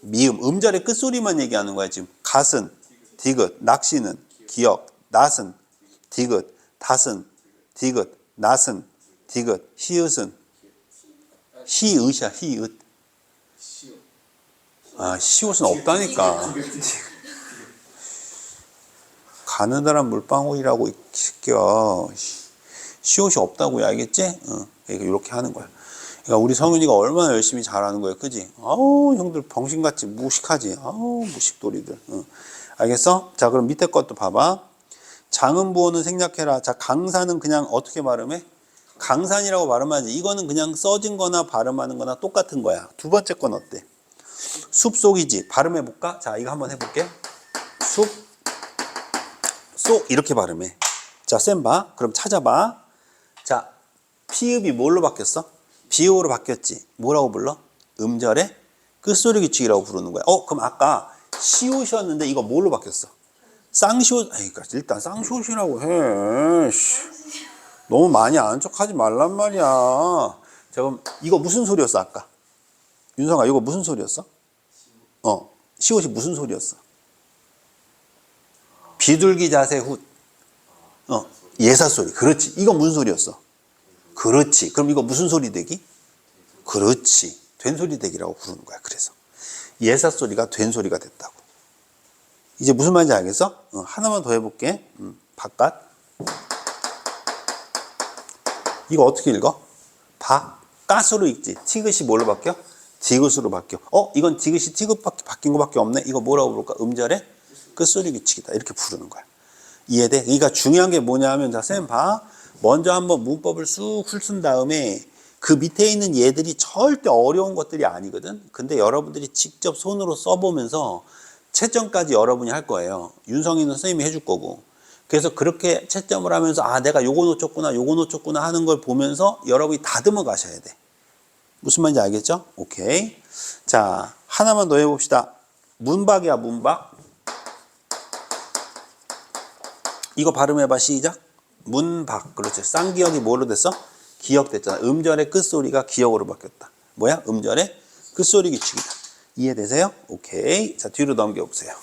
미음. 음절의 끝소리만 얘기하는 거야, 지금. 갓은 디귿, 낚시는 기역, 낫은 디귿, 닷은 디귿, 낫은 디귿, 히읗은 히읗이야, 히읗. 아, 시옷은 없다니까. 가느다란 물방울이라고 이 새끼야. 시옷이 없다고요, 알겠지? 이렇게 하는 거야. 그러니까 우리 성윤이가 얼마나 열심히 잘하는 거야, 그지? 아우, 형들 병신같이 무식하지. 아우, 무식돌이들. 알겠어? 자, 그럼 밑에 것도 봐봐. 장음부호는 생략해라. 자, 강산은 그냥 어떻게 발음해? 강산이라고 발음하지. 이거는 그냥 써진 거나 발음하는 거나 똑같은 거야. 두 번째 건 어때? 숲속이지. 발음해볼까? 자, 이거 한번 해볼게. 속 이렇게 발음해. 자, 쌤 봐. 그럼 찾아봐. 자, 피읍이 뭘로 바뀌었어? 비읍으로 바뀌었지. 뭐라고 불러? 음절의 끝소리 규칙이라고 부르는 거야. 그럼 아까 시옷이었는데 이거 뭘로 바뀌었어? 쌍시옷. 그러니까 일단 쌍시옷이라고 해. 너무 많이 아는 척하지 말란 말이야. 자, 그럼 이거 무슨 소리였어 아까? 윤성아, 이거 무슨 소리였어? 시옷이 무슨 소리였어? 비둘기 자세 훗. 예사 소리. 그렇지. 이거 무슨 소리였어? 그렇지. 그럼 이거 무슨 소리 되기? 그렇지. 된소리 되기라고 부르는 거야. 그래서 예사 소리가 된소리가 됐다고. 이제 무슨 말인지 알겠어? 하나만 더 해볼게. 바깥. 이거 어떻게 읽어? 바깥으로 읽지. 티귿이 뭘로 바뀌어? 디귿으로 바뀌어. 이건 디귿이 티귿밖에 바뀐 거밖에 없네. 이거 뭐라고 부를까? 음절의 끝소리 규칙이다. 이렇게 부르는 거야. 이해돼? 그러니까 중요한 게 뭐냐 하면, 자, 쌤 봐. 먼저 한번 문법을 쑥 훑은 다음에 그 밑에 있는 얘들이 절대 어려운 것들이 아니거든. 근데 여러분들이 직접 손으로 써보면서 채점까지 여러분이 할 거예요. 윤성이는 선생님이 해줄 거고. 그래서 그렇게 채점을 하면서 내가 요거 놓쳤구나 하는 걸 보면서 여러분이 다듬어 가셔야 돼. 무슨 말인지 알겠죠? 오케이. 자, 하나만 더 해봅시다. 문박이야, 문박. 이거 발음해봐. 시작. 문박. 그렇죠. 쌍기역이 뭐로 됐어? 기역됐잖아. 음절의 끝소리가 기역으로 바뀌었다. 뭐야? 음절의 끝소리 규칙이다. 이해되세요? 오케이. 자, 뒤로 넘겨보세요.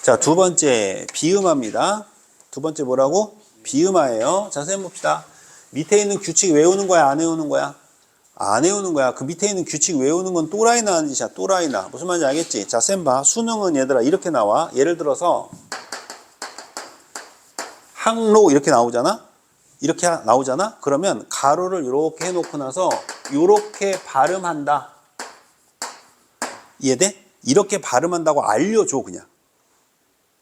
자, 두 번째 비음화입니다. 두 번째 뭐라고? 비음화예요. 자, 선생님 봅시다. 밑에 있는 규칙 외우는 거야, 안 외우는 거야? 안 외우는 거야. 그 밑에 있는 규칙 외우는 건 또라이나 하는 짓이야. 또라이나. 무슨 말인지 알겠지? 자, 쌤 봐. 수능은 얘들아 이렇게 나와. 예를 들어서 항로 이렇게 나오잖아? 이렇게 나오잖아? 그러면 가로를 이렇게 해놓고 나서 이렇게 발음한다. 이해돼? 이렇게 발음한다고 알려줘, 그냥.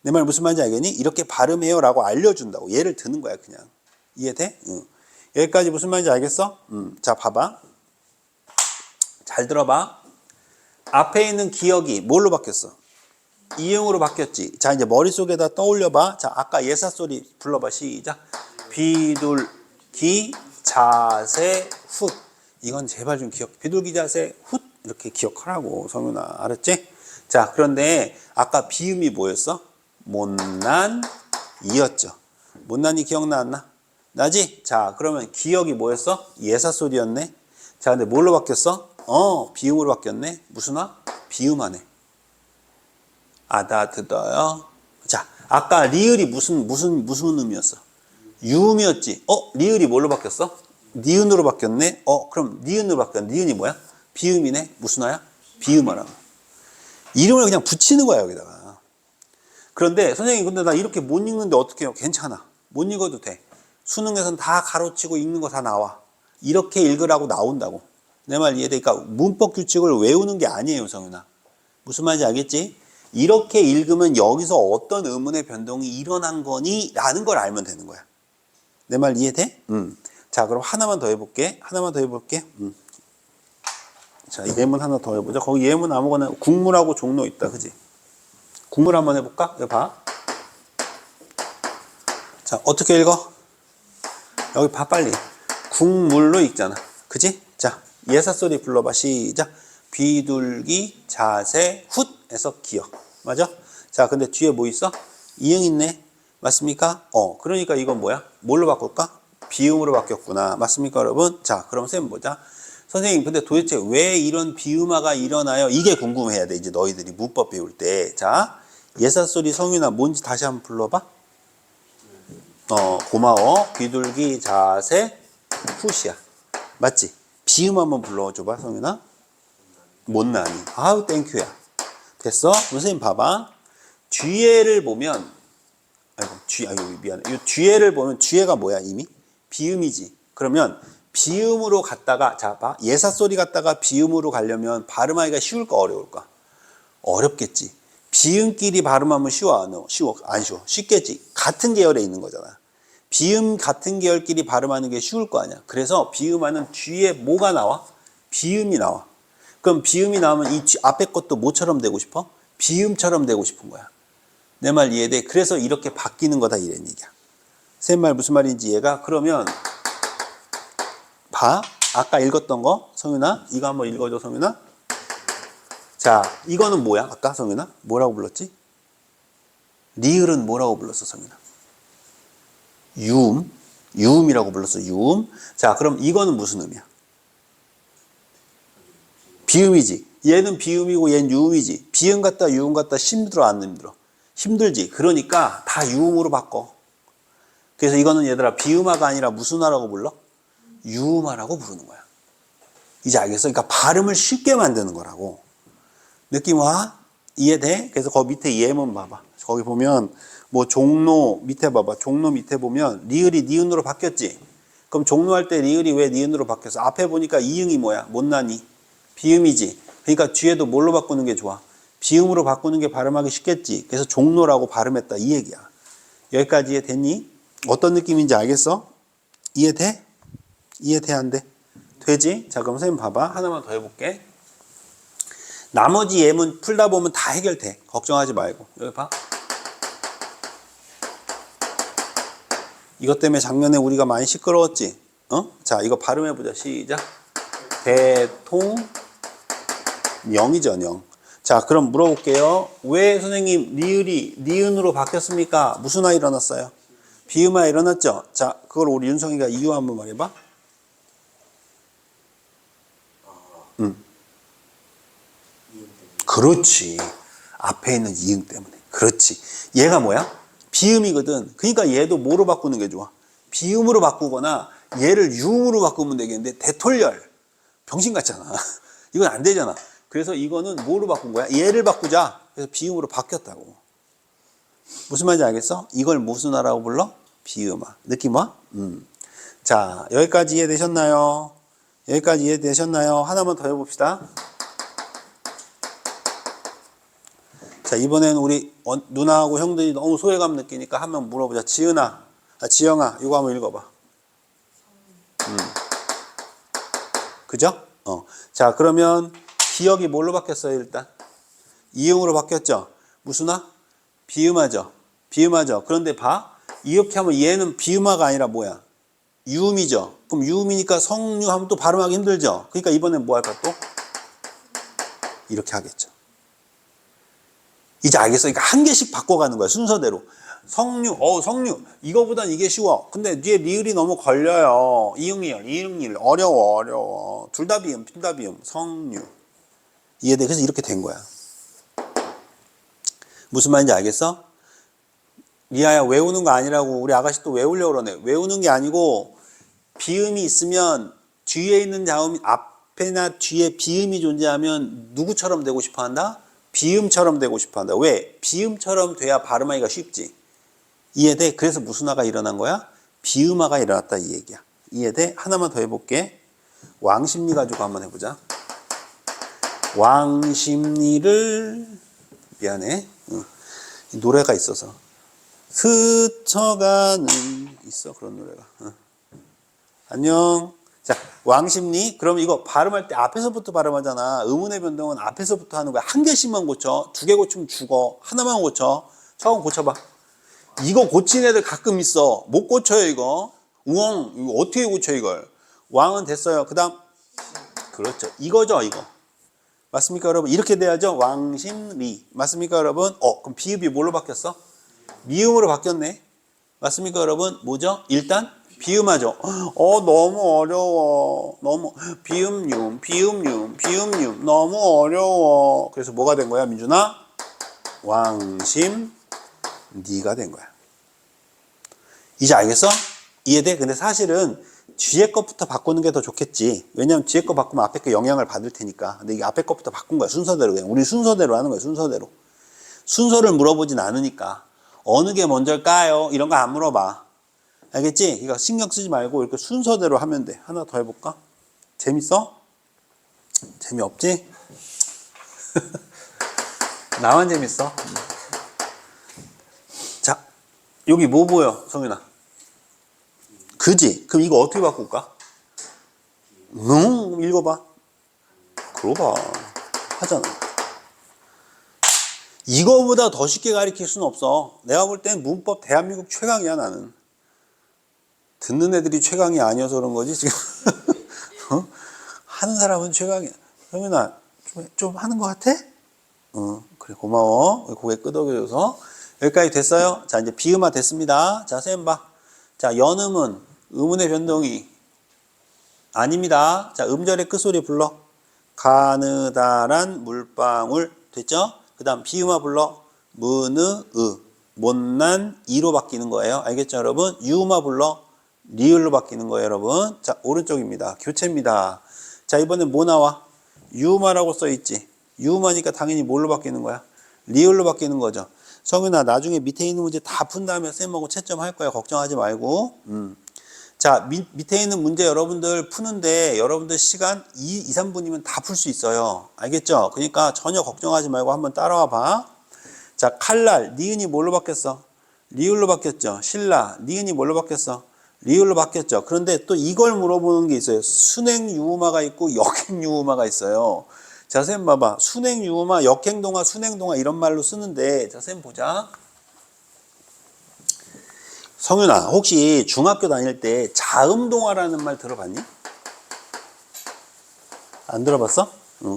내 말 무슨 말인지 알겠니? 이렇게 발음해요 라고 알려준다고. 예를 드는 거야 그냥. 이해돼? 응. 여기까지 무슨 말인지 알겠어? 자 봐봐. 잘 들어봐. 앞에 있는 기억이 뭘로 바뀌었어? 이응으로 바뀌었지. 자 이제 머릿속에다 떠올려봐. 자 아까 예사소리 불러봐. 시작. 비둘기 자세 훗. 이건 제발 좀 기억. 비둘기 자세 훗 이렇게 기억하라고 성윤아. 알았지? 자 그런데 아까 비음이 뭐였어? 못난 이였죠. 못난이 기억나왔나? 나지? 자 그러면 기억이 뭐였어? 예사소리였네. 자 근데 뭘로 바뀌었어? 비음으로 바뀌었네. 무슨 화? 비음하네. 아다드어요. 자 아까 리을이 무슨 음이었어? 유음이었지. 리을이 뭘로 바뀌었어? 니은으로 바뀌었네. 그럼 니은으로 바뀌었네. 니은이 뭐야? 비음이네. 무슨 화야? 비음화라고. 이름을 그냥 붙이는 거야 여기다가. 그런데 선생님 근데 나 이렇게 못 읽는데 어떻게 해요? 괜찮아. 못 읽어도 돼. 수능에서는 다 가로치고 읽는 거 다 나와. 이렇게 읽으라고 나온다고. 내 말 이해돼? 그러니까 문법 규칙을 외우는 게 아니에요 성윤아. 무슨 말인지 알겠지? 이렇게 읽으면 여기서 어떤 의문의 변동이 일어난 거니? 라는 걸 알면 되는 거야. 내 말 이해돼? 자 그럼 하나만 더 해볼게. 자 예문 하나 더 해보자. 거기 예문 아무거나 국물하고 종로 있다. 그지? 국물 한번 해볼까? 여기 봐. 자 어떻게 읽어? 여기 봐 빨리. 국물로 읽잖아. 그지? 자 예사소리 불러봐. 시작. 비둘기 자세 훗에서 기억. 맞아? 자 근데 뒤에 뭐 있어? 이응 있네. 맞습니까? 그러니까 이건 뭐야? 뭘로 바꿀까? 비음으로 바뀌었구나. 맞습니까 여러분? 자 그럼 쌤 보자. 선생님 근데 도대체 왜 이런 비음화가 일어나요? 이게 궁금해야 돼 이제 너희들이 문법 배울 때. 자 예사소리 성윤아 뭔지 다시 한번 불러봐. 고마워. 비둘기 자세 훗이야. 맞지? 비음 한번 불러줘봐 성윤아. 못나니. 아우 땡큐야. 됐어? 선생님 봐봐. 뒤에를 보면 미안해. 이 뒤에를 보면 뒤에가 뭐야 이미? 비음이지. 그러면 비음으로 갔다가 자 봐. 예사소리 갔다가 비음으로 가려면 발음하기가 쉬울까 어려울까? 어렵겠지. 비음끼리 발음하면 쉬워 안 쉬워? 안 쉬워. 쉽겠지. 같은 계열에 있는 거잖아. 비음 같은 계열끼리 발음하는 게 쉬울 거 아니야. 그래서 비음하는 뒤에 뭐가 나와? 비음이 나와. 그럼 비음이 나오면 이 앞에 것도 뭐처럼 되고 싶어? 비음처럼 되고 싶은 거야. 내 말 이해돼? 그래서 이렇게 바뀌는 거다 이런 얘기야. 쌤 말 무슨 말인지 이해가? 그러면 봐. 아까 읽었던 거 성윤아 이거 한번 읽어줘 성윤아. 자 이거는 뭐야? 아까 성윤아 뭐라고 불렀지? 리을은 뭐라고 불렀어 성윤아? 유음이라고 불렀어. 유음. 자 그럼 이거는 무슨 음이야? 비음이지. 얘는 비음이고 얘는 유음이지. 비음 같다 유음 같다 힘들어 안 힘들어? 힘들지. 그러니까 다 유음으로 바꿔. 그래서 이거는 얘들아 비음화가 아니라 무슨 화라고 불러? 유음화라고 부르는 거야. 이제 알겠어? 그러니까 발음을 쉽게 만드는 거라고. 느낌 와? 이해돼? 그래서 거기 밑에 예문 봐봐. 거기 보면 뭐 종로 밑에 봐봐. 종로 밑에 보면 리을이 니은으로 바뀌었지. 그럼 종로할 때 리을이 왜 니은으로 바뀌었어? 앞에 보니까 이응이 뭐야? 못나니. 비음이지. 그러니까 뒤에도 뭘로 바꾸는 게 좋아? 비음으로 바꾸는 게 발음하기 쉽겠지. 그래서 종로라고 발음했다 이 얘기야. 여기까지 이해됐니? 어떤 느낌인지 알겠어? 이해돼? 이해돼 안 돼? 되지? 자 그럼 선생님 봐봐. 하나만 더 해볼게. 나머지 예문 풀다 보면 다 해결돼. 걱정하지 말고. 여기 봐. 이것 때문에 작년에 우리가 많이 시끄러웠지? 자 이거 발음해보자. 시작. 대통령이죠. 령. 자 그럼 물어볼게요. 왜 선생님 리을이 니은으로 바뀌었습니까? 무슨 화 일어났어요? 비음화 일어났죠? 자 그걸 우리 윤성이가 이유 한번 말해봐. 그렇지. 앞에 있는 이응 때문에. 그렇지. 얘가 뭐야? 비음이거든. 그러니까 얘도 뭐로 바꾸는 게 좋아? 비음으로 바꾸거나 얘를 유음으로 바꾸면 되겠는데 대톨열. 병신 같잖아. 이건 안 되잖아. 그래서 이거는 뭐로 바꾼 거야? 얘를 바꾸자. 그래서 비음으로 바뀌었다고. 무슨 말인지 알겠어? 이걸 무슨 화라고 불러? 비음화. 느낌 와? 자, 여기까지 이해되셨나요? 여기까지 이해되셨나요? 하나만 더 해봅시다. 자, 이번엔 우리 누나하고 형들이 너무 소외감 느끼니까 한 명 물어보자. 지영아, 이거 한번 읽어봐. 그죠? 자, 그러면 기억이 뭘로 바뀌었어요, 일단? 이응으로 바뀌었죠? 무슨아? 비음하죠? 비음하죠? 그런데 봐. 이렇게 하면 얘는 비음화가 아니라 뭐야? 유음이죠? 그럼 유음이니까 성류 하면 또 발음하기 힘들죠? 그러니까 이번엔 뭐 할까 또? 이렇게 하겠죠. 이제 알겠어? 그러니까 한 개씩 바꿔가는 거야, 순서대로. 성류, 성류. 이거보단 이게 쉬워. 근데 뒤에 리을이 너무 걸려요. 이응리을, 어려워. 둘 다 비음, 성류. 이해돼? 그래서 이렇게 된 거야. 무슨 말인지 알겠어? 리아야, 외우는 거 아니라고. 우리 아가씨 또 외우려고 그러네. 외우는 게 아니고, 비음이 있으면 뒤에 있는 자음이, 앞에나 뒤에 비음이 존재하면 누구처럼 되고 싶어 한다? 비음처럼 되고 싶어 한다. 왜? 비음처럼 돼야 발음하기가 쉽지. 이해돼? 그래서 무슨 화가 일어난 거야? 비음화가 일어났다, 이 얘기야. 이해돼? 하나만 더 해볼게. 왕심리 가지고 한번 해보자. 왕심리를, 미안해. 노래가 있어서. 스쳐가는, 있어, 그런 노래가. 안녕. 자, 왕심리. 그럼 이거 발음할 때 앞에서부터 발음하잖아. 의문의 변동은 앞에서부터 하는 거야. 한 개씩만 고쳐. 두 개 고치면 죽어. 하나만 고쳐. 처음 고쳐봐. 이거 고친 애들 가끔 있어. 못 고쳐요, 이거. 우엉. 이거 어떻게 고쳐, 이걸. 왕은 됐어요. 그 다음. 그렇죠. 이거죠, 이거. 맞습니까, 여러분? 이렇게 돼야죠. 왕심리. 맞습니까, 여러분? 그럼 비읍이 뭘로 바뀌었어? 미음으로 바뀌었네. 맞습니까, 여러분? 뭐죠? 일단 비음하죠. 너무 어려워. 너무 비음륨 너무 어려워. 그래서 뭐가 된 거야, 민준아? 왕심리가 된 거야. 이제 알겠어? 이해돼? 근데 사실은 뒤에 것부터 바꾸는 게 더 좋겠지. 왜냐면 뒤에 거 바꾸면 앞에 거 영향을 받을 테니까. 근데 이게 앞에 것부터 바꾼 거야, 순서대로. 그냥 우리 순서대로 하는 거야, 순서대로. 순서를 물어보진 않으니까. 어느 게 먼저일까요? 이런 거 안 물어봐. 알겠지? 그러니까 신경 쓰지 말고 이렇게 순서대로 하면 돼. 하나 더 해볼까? 재밌어? 재미없지? 나만 재밌어. 자, 여기 뭐 보여, 성윤아? 그지? 그럼 이거 어떻게 바꿀까? 읽어봐. 그거 봐. 하잖아. 이거보다 더 쉽게 가르칠 수는 없어. 내가 볼 땐 문법 대한민국 최강이야, 나는. 듣는 애들이 최강이 아니어서 그런 거지, 지금. 하는 사람은 최강이야. 성윤아, 좀 하는 것 같아? 그래, 고마워. 고개 끄덕여줘서. 여기까지 됐어요? 자, 이제 비음화 됐습니다. 자, 쌤 봐. 자, 연음은 의문의 변동이 아닙니다. 자, 음절의 끝소리 불러. 가느다란 물방울. 됐죠? 그 다음 비음화 불러. 무느, 못난, 이로 바뀌는 거예요. 알겠죠, 여러분? 유음화 불러. 리을로 바뀌는 거예요, 여러분. 자, 오른쪽입니다. 교체입니다. 자, 이번엔 뭐 나와? 유음화라고 써있지. 유음화니까 당연히 뭘로 바뀌는 거야? 리을로 바뀌는 거죠. 성윤아, 나중에 밑에 있는 문제 다 푼 다음에 쌤하고 채점할 거야. 걱정하지 말고. 자, 밑에 있는 문제 여러분들 푸는데 여러분들 시간 2, 3분이면 다 풀 수 있어요. 알겠죠? 그러니까 전혀 걱정하지 말고 한번 따라와 봐. 자, 칼날, 니은이 뭘로 바뀌었어? 리을로 바뀌었죠. 신라, 니은이 뭘로 바뀌었어? 리을로 바뀌었죠. 그런데 또 이걸 물어보는 게 있어요. 순행유음화가 있고 역행유음화가 있어요. 자, 쌤 봐봐. 순행유음화, 역행동화, 순행동화 이런 말로 쓰는데, 자, 쌤 보자. 성윤아, 혹시 중학교 다닐 때 자음동화라는 말 들어봤니? 안 들어봤어?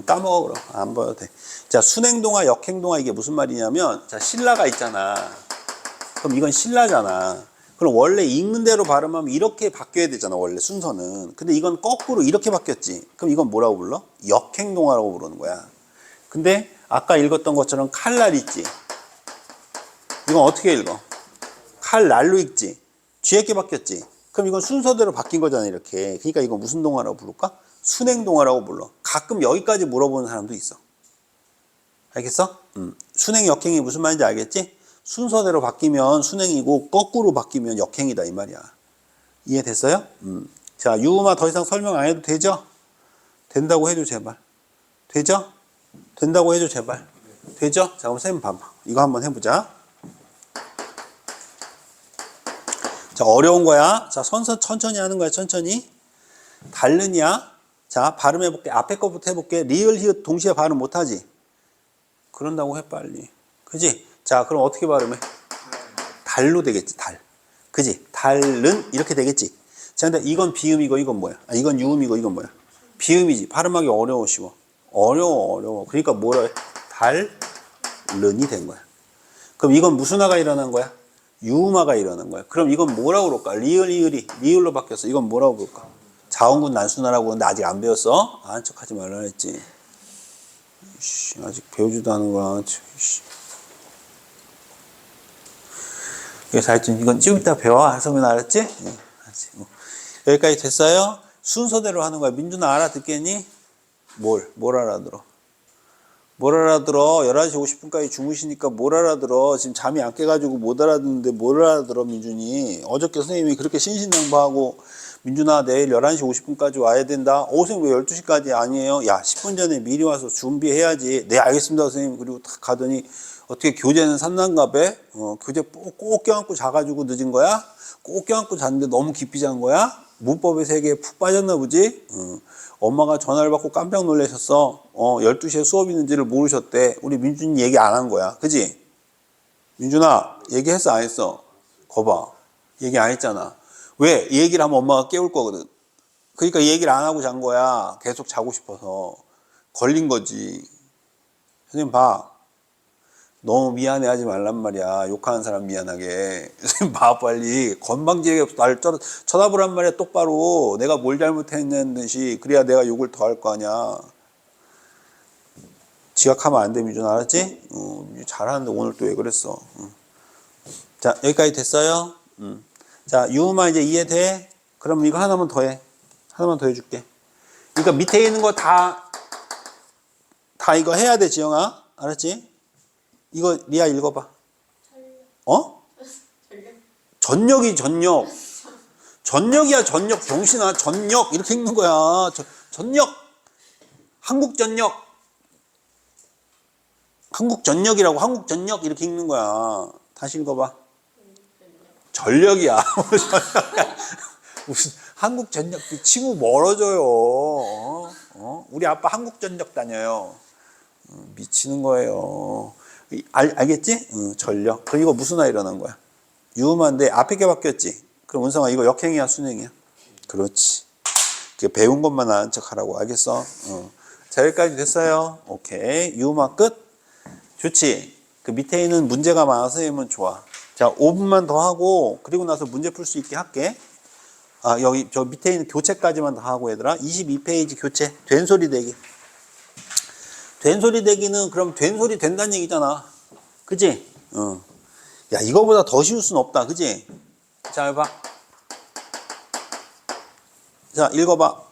까먹어, 그럼. 안 봐도 돼. 자, 순행동화, 역행동화 이게 무슨 말이냐면, 자, 신라가 있잖아. 그럼 이건 신라잖아. 그럼 원래 읽는 대로 발음하면 이렇게 바뀌어야 되잖아, 원래 순서는. 근데 이건 거꾸로 이렇게 바뀌었지. 그럼 이건 뭐라고 불러? 역행동화라고 부르는 거야. 근데 아까 읽었던 것처럼 칼날 있지. 이건 어떻게 읽어? 칼날로 읽지. 뒤에 게 바뀌었지. 그럼 이건 순서대로 바뀐 거잖아, 이렇게. 그러니까 이거 무슨 동화라고 부를까? 순행동화라고 불러. 가끔 여기까지 물어보는 사람도 있어. 알겠어? 순행, 역행이 무슨 말인지 알겠지? 순서대로 바뀌면 순행이고 거꾸로 바뀌면 역행이다, 이 말이야. 이해됐어요? 자, 유음화 더 이상 설명 안 해도 되죠? 된다고 해줘, 제발. 되죠? 된다고 해줘, 제발. 되죠? 자, 그럼 선생님 봐봐. 이거 한번 해보자. 자, 어려운 거야. 자, 천천히 하는 거야, 천천히. 달른이야. 자, 발음해볼게. 앞에 거부터 해볼게. 리을, 히읗 동시에 발음 못하지? 그런다고 해, 빨리. 그지? 자, 그럼 어떻게 발음해? 달로 되겠지, 달. 그지? 달른, 이렇게 되겠지? 자, 근데 이건 비음이고, 이건 뭐야? 아, 이건 유음이고, 이건 뭐야? 비음이지. 발음하기 어려워, 쉬워. 어려워. 그러니까 뭐라 해? 달른이 된 거야. 그럼 이건 무슨 화가 일어난 거야? 유음화가 일어난 거야. 그럼 이건 뭐라고 그럴까? 리을이 리을로 바뀌었어. 이건 뭐라고 부를까? 자원군 난수나라고 하는데 아직 안 배웠어? 아는 척 하지 말라 했지. 아직 배우지도 않은 거야. 그래서 하여튼 이건 좀 이따 배워. 성민 알았지? 네, 알았지. 여기까지 됐어요? 순서대로 하는 거야. 민준아 알아듣겠니? 뭘 알아들어? 뭘 알아들어? 11시 50분까지 주무시니까 뭘 알아들어? 지금 잠이 안 깨가지고 못 알아듣는데 뭘 알아들어, 민준이? 어저께 선생님이 그렇게 신신당부하고, 민준아, 내일 11시 50분까지 와야 된다? 선생님 왜 12시까지 아니에요? 야, 10분 전에 미리 와서 준비해야지. 네, 알겠습니다, 선생님. 그리고 딱 가더니, 어떻게 교재는 샀난가 봐? 교재 꼭 껴안고 자가지고 늦은 거야? 꼭 껴안고 잤는데 너무 깊이 잔 거야? 문법의 세계에 푹 빠졌나 보지? 엄마가 전화를 받고 깜짝 놀라셨어. 12시에 수업 있는지를 모르셨대. 우리 민준이 얘기 안 한 거야. 그지? 민준아, 얘기했어, 안 했어? 거봐. 얘기 안 했잖아. 왜? 이 얘기를 하면 엄마가 깨울 거거든. 그러니까 이 얘기를 안 하고 잔 거야. 계속 자고 싶어서. 걸린 거지. 선생님 봐. 너무 미안해 하지 말란 말이야. 욕하는 사람 미안하게. 선생님 봐, 빨리. 건방지게 날 쳐다보란 말이야, 똑바로. 내가 뭘 잘못했냐는 듯이. 그래야 내가 욕을 더 할 거 아니야. 지각하면 안 돼, 민준 알았지? 잘하는데 오늘 또 왜 그랬어? 자, 여기까지 됐어요? 자, 유음아 이제 이해돼? 그럼 이거 하나만 더 해. 하나만 더 해줄게. 그러니까 밑에 있는 거 다 이거 해야 돼, 지영아. 알았지? 이거 리아 읽어봐. 전역이 전역. 전역이야, 전역. 병신아, 전역. 이렇게 읽는 거야. 전역. 한국전역. 한국전역이라고, 한국전역. 이렇게 읽는 거야. 다시 읽어봐. 전력이야. 무슨 한국전역. 친구 멀어져요. 우리 아빠 한국전역 다녀요. 미치는 거예요. 알겠지? 전력. 그럼 이거 무슨 화 일어난 거야? 유음한데 앞에 게 바뀌었지? 그럼 은성아 이거 역행이야 순행이야? 그렇지. 배운 것만 아는 척 하라고. 알겠어? 자, 여기까지 됐어요. 오케이. 유음화 끝. 좋지? 그 밑에 있는 문제가 많아서 선생님은 좋아. 자, 5분만 더 하고 그리고 나서 문제 풀 수 있게 할게. 여기 저 밑에 있는 교체까지만 더 하고 얘들아. 22페이지 교체. 된소리 대기. 된소리 대기는 그럼 된소리 된다는 얘기잖아. 그지? 야, 이거보다 더 쉬울 수는 없다. 그지? 자, 해봐. 자, 읽어봐.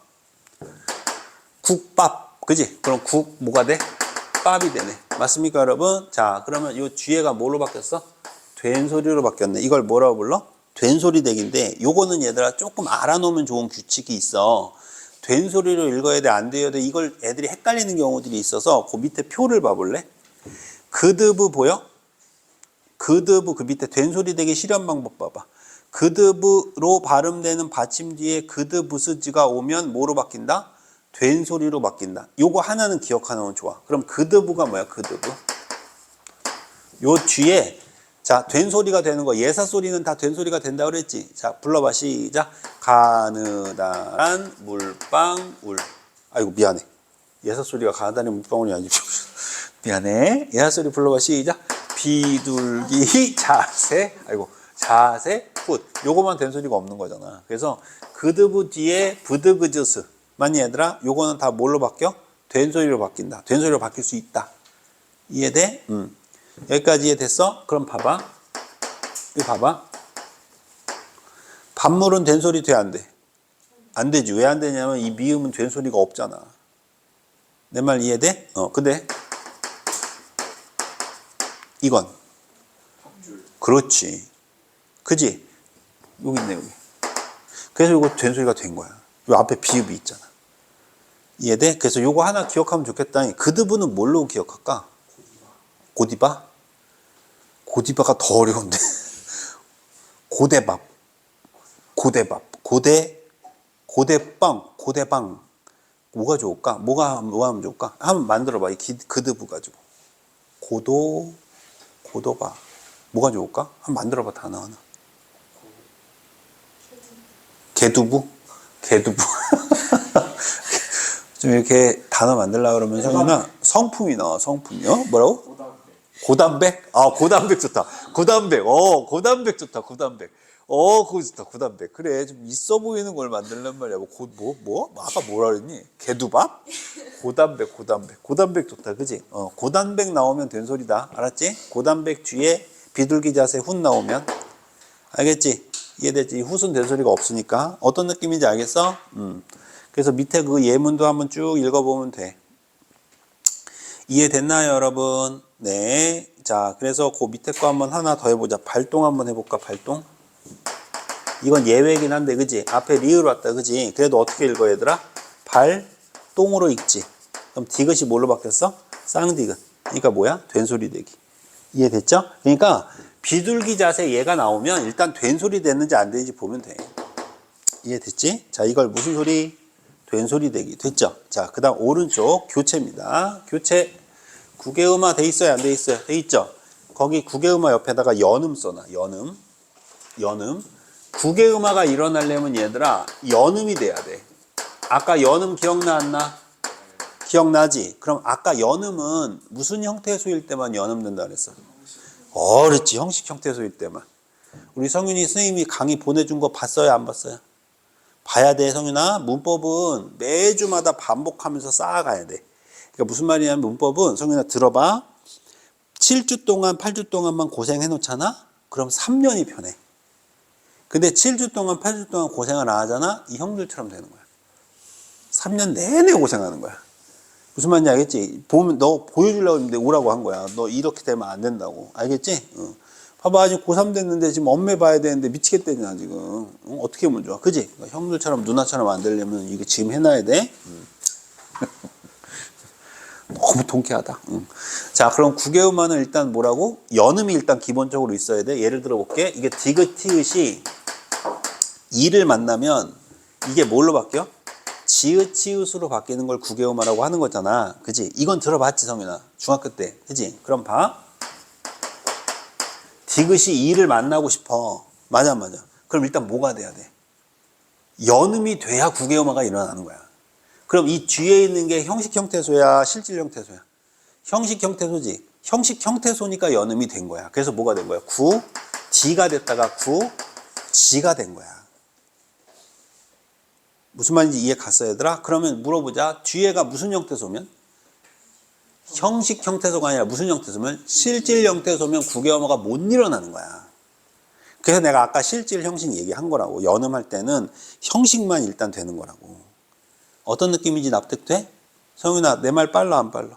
국밥. 그지? 그럼 국 뭐가 돼? 밥이 되네. 맞습니까, 여러분? 자, 그러면 이 뒤에가 뭐로 바뀌었어? 된소리로 바뀌었네. 이걸 뭐라고 불러? 된소리 대기인데 요거는 얘들아 조금 알아놓으면 좋은 규칙이 있어. 된소리로 읽어야 돼, 안 돼야 돼? 이걸 애들이 헷갈리는 경우들이 있어서 그 밑에 표를 봐볼래? 그드브 보여? 그드브 그 밑에 된소리 대기 실현 방법 봐봐. 그드브로 발음되는 받침 뒤에 그드브스지가 오면 뭐로 바뀐다? 된소리로 바뀐다. 요거 하나는 기억하면 좋아. 그럼 그드브가 뭐야? 그드브. 요 뒤에 자, 된소리가 되는 거. 예사소리는 다 된소리가 된다 그랬지. 자, 불러봐. 시작. 가느다란 물방울. 아이고, 미안해. 예사소리가 가느다란 물방울이 아니지. 미안해. 예사소리 불러봐. 시작. 비둘기 자세. 아이고, 자세 풋. 요거만 된소리가 없는 거잖아. 그래서 그드브 뒤에 부드그즈스. 맞니 얘들아? 요거는 다 뭘로 바뀌어? 된소리로 바뀐다. 된소리로 바뀔 수 있다. 이해돼? 여기까지 이해됐어? 그럼 봐봐. 이거 봐봐. 반물은 된소리 돼, 안 돼? 안 되지. 왜 안 되냐면 이 미음은 된소리가 없잖아. 내 말 이해돼? 근데 이건 그렇지. 그지? 여기 있네, 여기. 그래서 이거 된소리가 된 거야. 요 앞에 비읍이 있잖아. 이해돼? 그래서 요거 하나 기억하면 좋겠다. 그드브는 뭘로 기억할까? 고디바? 고디바가 더 어려운데. 고대밥. 고대밥. 고대빵. 고대방. 뭐가 좋을까? 뭐가 하면 좋을까? 한번 만들어봐. 이 그드부 가지고. 고도바. 뭐가 좋을까? 한번 만들어봐. 단어 하나. 개두부? 개두부. 좀 이렇게 단어 만들려고 그러면 성윤아 성품이 나와. 성품이요? 뭐라고? 고단백? 아, 고단백 좋다. 고단백. 고단백 좋다. 고단백. 그거 좋다. 고단백. 그래, 좀 있어 보이는 걸 만들란 말이야. 아까 뭐라 그랬니? 개두밥? 고단백. 고단백 좋다. 그지? 고단백 나오면 된 소리다. 알았지? 고단백 뒤에 비둘기 자세 훈 나오면. 알겠지? 이해됐지? 후순 된 소리가 없으니까. 어떤 느낌인지 알겠어? 그래서 밑에 그 예문도 한번 쭉 읽어보면 돼. 이해됐나요, 여러분? 네. 자, 그래서 그 밑에 거 한번 하나 더 해보자. 발동 한번 해볼까, 발동? 이건 예외긴 한데, 그지? 앞에 리을 왔다, 그지? 그래도 어떻게 읽어, 얘들아? 발동으로 읽지. 그럼 디귿이 뭘로 바뀌었어? 쌍디귿. 그러니까 뭐야? 된소리 되기. 이해됐죠? 그러니까 비둘기 자세 얘가 나오면 일단 된소리 됐는지 안 되는지 보면 돼. 이해됐지? 자, 이걸 무슨 소리? 된소리 되기. 됐죠? 자, 그 다음 오른쪽 교체입니다. 교체. 국외음화 돼 있어요? 안 돼 있어요? 돼 있죠? 거기 국외음화 옆에다가 연음 써놔. 연음. 국외음화가 일어나려면 얘들아 연음이 돼야 돼. 아까 연음 기억나 안 나? 기억나지? 그럼 아까 연음은 무슨 형태소일 때만 연음된다 그랬어? 그렇지. 형식 형태소일 때만. 우리 성윤이 선생님이 강의 보내준 거 봤어요? 안 봤어요? 봐야 돼, 성윤아. 문법은 매주마다 반복하면서 쌓아가야 돼. 그러니까 무슨 말이냐면 문법은 성윤아 들어봐. 7주 동안 8주 동안만 고생해 놓잖아? 그럼 3년이 편해. 근데 7주 동안 8주 동안 고생을 안 하잖아? 이 형들처럼 되는 거야. 3년 내내 고생하는 거야. 무슨 말인지 알겠지? 보면 너 보여주려고 했는데 오라고 한 거야. 너 이렇게 되면 안 된다고. 알겠지? 봐봐, 아직 고3 됐는데 지금 엄매 봐야 되는데 미치겠다냐 지금. 어떻게 하면 좋아? 그지? 그러니까 형들처럼 누나처럼 안 되려면 이거 지금 해놔야 돼. 너무 통쾌하다. 자, 그럼 국외음화는 일단 뭐라고? 연음이 일단 기본적으로 있어야 돼. 예를 들어 볼게. 이게 디귿, 티읕이 이를 만나면 이게 뭘로 바뀌어? 지읒, 치읒으로 바뀌는 걸 국외음화라고 하는 거잖아. 그지? 이건 들어봤지, 성윤아? 중학교 때. 그지? 그럼 봐. 디귿이 이를 만나고 싶어. 맞아. 그럼 일단 뭐가 돼야 돼? 연음이 돼야 국외음화가 일어나는 거야. 그럼 이 뒤에 있는 게 형식 형태소야, 실질 형태소야? 형식 형태소지. 형식 형태소니까 연음이 된 거야. 그래서 뭐가 된 거야? 디가 됐다가 지가 된 거야. 무슨 말인지 이해 갔어, 얘들아? 그러면 물어보자. 뒤에가 무슨 형태소면? 형식 형태소가 아니라 무슨 형태소면? 실질 형태소면 국외음화가 못 일어나는 거야. 그래서 내가 아까 실질 형식 얘기한 거라고. 연음할 때는 형식만 일단 되는 거라고. 어떤 느낌인지 납득돼? 성윤아, 내 말 빨라 안 빨라?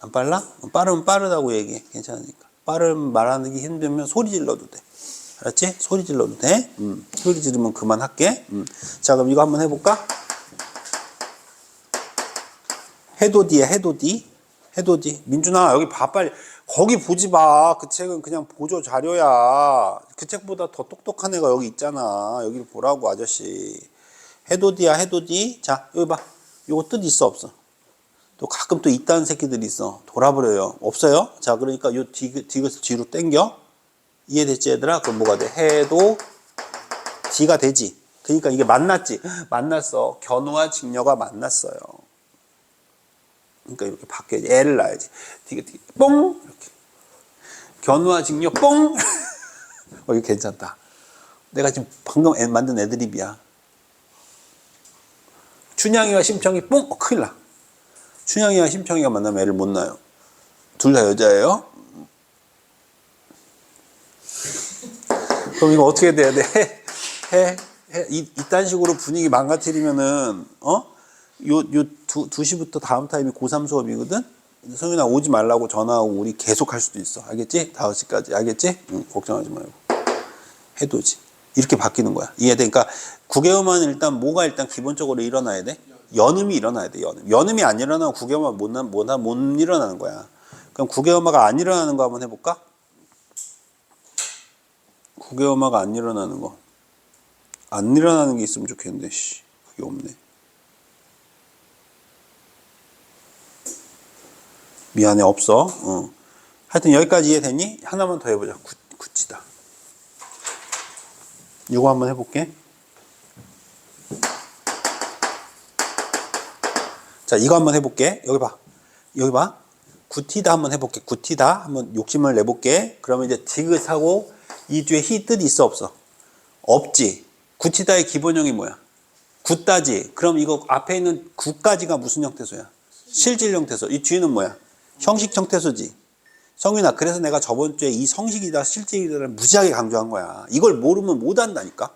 안 빨라? 빠르면 빠르다고 얘기해. 괜찮으니까. 빠르면 말하기 힘들면 소리 질러도 돼. 알았지? 소리 질러도 돼. 소리 지르면 그만할게. 자, 그럼 이거 한번 해볼까? 해도디야, 해도디. 민준아, 여기 봐, 빨리. 거기 보지 마. 그 책은 그냥 보조 자료야. 그 책보다 더 똑똑한 애가 여기 있잖아. 여기를 보라고, 아저씨. 해도디야, 해도디. 자, 여기 봐. 요거 뜻 있어, 없어? 또 가끔 또 있다는 새끼들이 있어. 돌아버려요. 없어요? 자, 그러니까 요 디귿을 뒤로 당겨. 이해됐지, 얘들아? 그럼 뭐가 돼? 해도 디가 되지. 그러니까 이게 만났지. 만났어. 견우와 직녀가 만났어요. 그러니까 이렇게 바뀌어야지. 애를 낳아야지. 디귿, 뽕! 이렇게. 견우와 직녀, 뽕! 이거 괜찮다. 내가 지금 방금 만든 애드립이야. 춘향이와 심청이 뽕! 큰일 나. 춘향이와 심청이가 만나면 애를 못 낳아요. 둘 다 여자예요? 그럼 이거 어떻게 돼야 돼? 이딴 식으로 분위기 망가뜨리면은, 요 2시부터 다음 타임이 고3 수업이거든? 성윤아, 오지 말라고 전화하고 우리 계속 할 수도 있어. 알겠지? 5시까지. 알겠지? 걱정하지 말고. 해도지. 이렇게 바뀌는 거야. 이해돼? 그러니까 국외음화는 일단 뭐가 일단 기본적으로 일어나야 돼? 연음이 일어나야 돼. 연음이 안 일어나면 국외음화 못 일어나는 거야. 그럼 국외음화가 안 일어나는 거 한번 해볼까? 국외음화가 안 일어나는 거. 안 일어나는 게 있으면 좋겠는데, 씨. 그게 없네. 미안해, 없어. 하여튼 여기까지 이해됐니? 하나만 더 해보자. 굳히다. 이거 한번 해볼게. 자, 이거 한번 해볼게. 여기 봐. 여기 봐. 굳히다 한번 해볼게. 굳히다. 한번 욕심을 내볼게. 그러면 이제 디귿하고 이 뒤에 히 뜻이 있어, 없어? 없지. 굳히다의 기본형이 뭐야? 굳다지. 그럼 이거 앞에 있는 굳까지가 무슨 형태소야? 실질 형태소. 이 뒤는 뭐야? 형식 형태소지. 성윤아, 그래서 내가 저번 주에 이 성식이다, 실질이다를 무지하게 강조한 거야. 이걸 모르면 못 한다니까?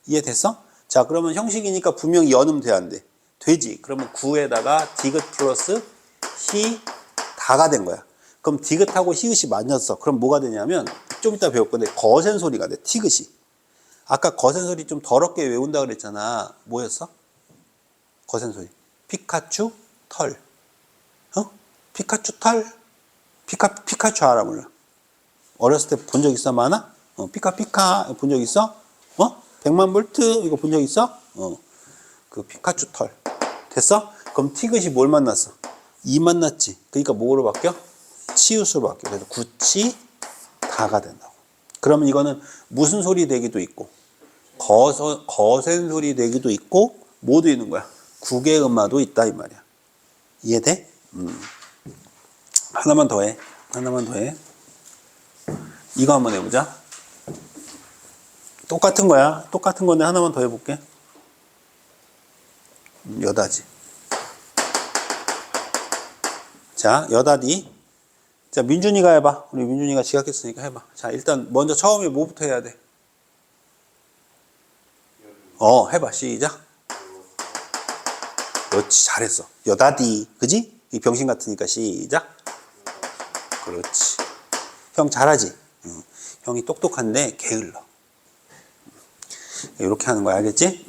이해됐어? 자, 그러면 형식이니까 분명히 연음 돼야 안 돼? 되지. 그러면 구에다가 디귿 플러스 히 다가 된 거야. 그럼 디귿하고 히읗이 맞았어. 그럼 뭐가 되냐면 좀 이따 배울 건데 거센 소리가 돼. 티귿이. 아까 거센 소리 좀 더럽게 외운다 그랬잖아. 뭐였어? 거센 소리. 피카츄 털. 피카츄 털. 피카츄 알아 몰라? 어렸을 때 본 적 있어? 많아? 피카 본 적 있어? 100만 볼트 이거 본 적 있어? 그 피카츄 털. 됐어? 그럼 티귿이 뭘 만났어? 이 만났지. 그러니까 뭐로 바뀌어? 치읓으로 바뀌어. 그래서 굳이 다가 된다고. 그러면 이거는 무슨 소리 되기도 있고 거센 소리 되기도 있고 뭐도 있는 거야? 국외음화도 있다 이 말이야. 이해돼? 하나만 더 해. 하나만 더 해. 이거 한번 해보자. 똑같은 거야. 똑같은 건데 하나만 더 해볼게. 여다지. 자, 여다디. 자, 민준이가 해봐. 우리 민준이가 지각했으니까 해봐. 자, 일단 먼저 처음에 뭐부터 해야 돼? 해봐. 시작. 그렇지. 잘했어. 여다디. 그지? 이 병신 같으니까 시작. 그렇지. 형 잘하지? 형이 똑똑한데 게을러. 이렇게 하는 거야. 알겠지?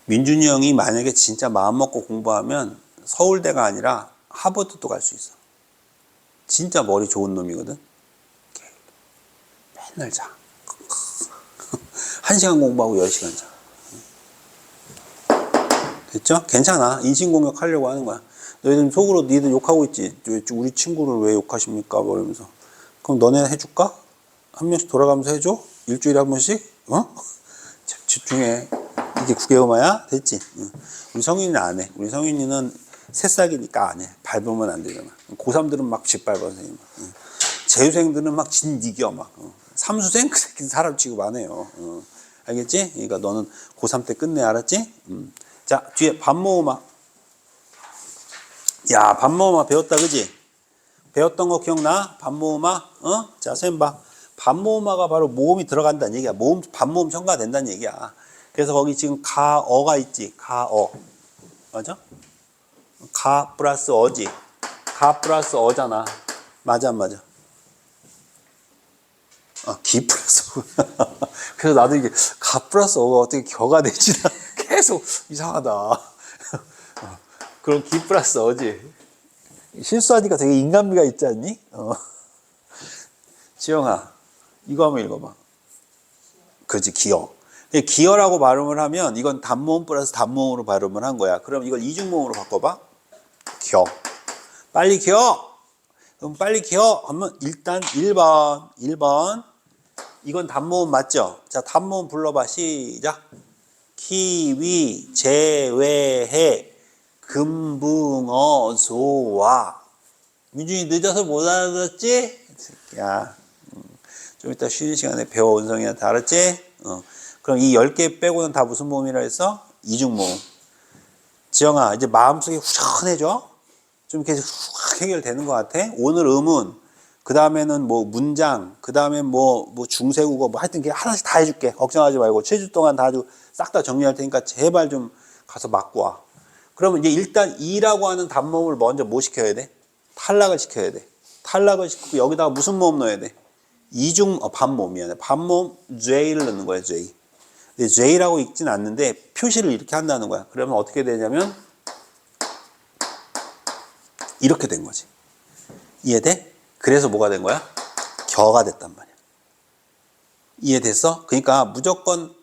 민준이 형이 만약에 진짜 마음 먹고 공부하면 서울대가 아니라 하버드도 갈 수 있어. 진짜 머리 좋은 놈이거든. 맨날 자. 1시간 공부하고 10시간 자. 됐죠? 괜찮아. 인신공격 하려고 하는 거야. 너희들 속으로 니들 욕하고 있지. 우리 친구를 왜 욕하십니까? 뭐 이러면서. 그럼 너네 해줄까? 한 명씩 돌아가면서 해줘? 일주일에 한 번씩? 집중해. 이게 국외음화야? 됐지? 우리 성윤이는 안 해. 우리 성윤이는 새싹이니까 안 해. 밟으면 안 되잖아. 고3들은 막 짓밟아, 선생님. 재수생들은 막 진이겨, 막. 삼수생? 그 새끼는 사람 취급 안 해요. 알겠지? 그러니까 너는 고3 때 끝내, 알았지? 자, 뒤에 반모음화. 야, 반모음화 배웠다, 그지? 배웠던 거 기억나? 반모음화? 자, 선생님 봐. 반모음화가 바로 모음이 들어간다는 얘기야. 반모음 첨가된다는 얘기야. 그래서 거기 지금 가어가 있지. 가어. 맞아? 가 플러스 어지. 가 플러스 어잖아. 맞아, 안 맞아? 기 플러스 어. 그래서 나도 이게 가 플러스 어가 어떻게 겨가 되지? 계속 이상하다. 그럼 기 플러스 어지. 실수하니까 되게 인간미가 있지 않니? 지영아, 이거 한번 읽어봐. 그렇지, 기어. 기어라고 발음을 하면 이건 단모음 플러스 단모음으로 발음을 한 거야. 그럼 이걸 이중모음으로 바꿔봐. 겨. 빨리 겨. 그럼 빨리 겨 하면 일단 1번. 이건 단모음 맞죠? 자, 단모음 불러봐. 시작. 키위, 제외해, 금붕어, 소와. 민준이 늦어서 못 알아듣지? 야, 좀 이따 쉬는 시간에 배워, 은성이한테. 알았지? 그럼 이 10개 빼고는 다 무슨 모음이라 했어? 이중모음. 지영아, 이제 마음속에 후련해져? 좀 이렇게 훅 해결되는 것 같아? 오늘 음은, 그 다음에는 뭐 문장, 그 다음에 뭐 중세국어, 뭐 하여튼 하나씩 다 해줄게. 걱정하지 말고. 7주 동안 다 아주 싹 다 정리할 테니까 제발 좀 가서 맞고 와. 그러면 이제 일단 이라고 하는 단모음을 먼저 뭐 시켜야 돼? 탈락을 시켜야 돼. 탈락을 시키고 여기다가 무슨 모음 넣어야 돼? 반모음이야. 반모음 J를 넣는 거야, J. 근데 J라고 읽진 않는데 표시를 이렇게 한다는 거야. 그러면 어떻게 되냐면 이렇게 된 거지. 이해돼? 그래서 뭐가 된 거야? 겨가 됐단 말이야. 이해됐어? 그러니까 무조건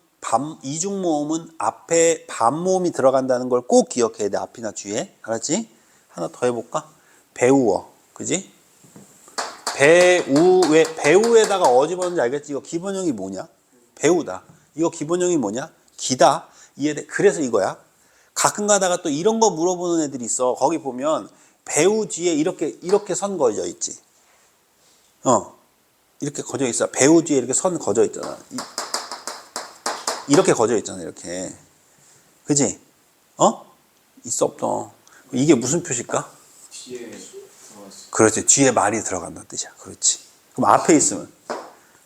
이중모음은 앞에 반모음이 들어간다는 걸 꼭 기억해야 돼. 앞이나 뒤에. 알았지? 하나 더 해볼까? 배우어. 그지? 배우에다가 어집었는지 알겠지? 이거 기본형이 뭐냐? 배우다. 이거 기본형이 뭐냐? 기다. 이해돼? 그래서 이거야. 가끔 가다가 또 이런 거 물어보는 애들이 있어. 거기 보면 배우 뒤에 이렇게 선 거져 있지. 이렇게 거져 있어. 배우 뒤에 이렇게 선 거져 있잖아. 이렇게 거져 있잖아. 이렇게. 그지? 있어 없어. 이게 무슨 표시일까? 뒤에 들어갔어. 그렇지. 뒤에 말이 들어간다는 뜻이야. 그렇지. 그럼 앞에 있으면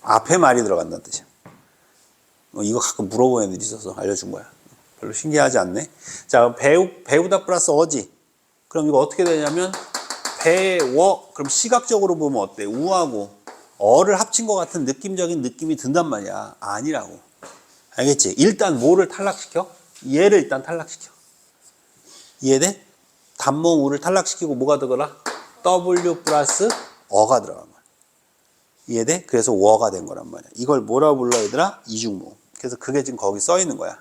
앞에 말이 들어간다는 뜻이야. 이거 가끔 물어보는 애들이 있어서 알려준 거야. 별로 신기하지 않네. 자, 배우다 플러스 어지. 그럼 이거 어떻게 되냐면 배워. 그럼 시각적으로 보면 어때? 우하고 어를 합친 것 같은 느낌적인 느낌이 든단 말이야. 아니라고. 알겠지? 일단 뭐를 탈락시켜? 얘를 일단 탈락시켜. 이해돼? 단모음 우를 탈락시키고 뭐가 들어가라? W 플러스 어가 들어간 거야. 이해돼? 그래서 워가 된 거란 말이야. 이걸 뭐라 불러 얘들아? 이중모음. 그래서 그게 지금 거기 써 있는 거야.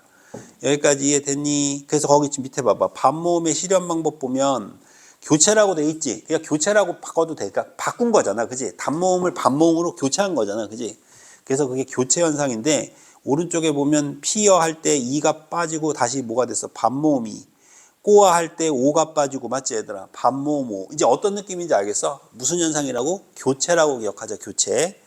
여기까지 이해됐니? 그래서 거기 지금 밑에 봐봐. 반모음의 실현 방법 보면 교체라고 돼 있지. 그냥 교체라고 바꿔도 되니까 바꾼 거잖아. 그지? 단모음을 반모음으로 교체한 거잖아. 그지? 그래서 그게 교체 현상인데 오른쪽에 보면 피어 할 때 이가 빠지고 다시 뭐가 됐어? 반모음이. 꼬아 할 때 오가 빠지고 맞지 얘들아? 반모음 오. 이제 어떤 느낌인지 알겠어? 무슨 현상이라고? 교체라고 기억하자. 교체.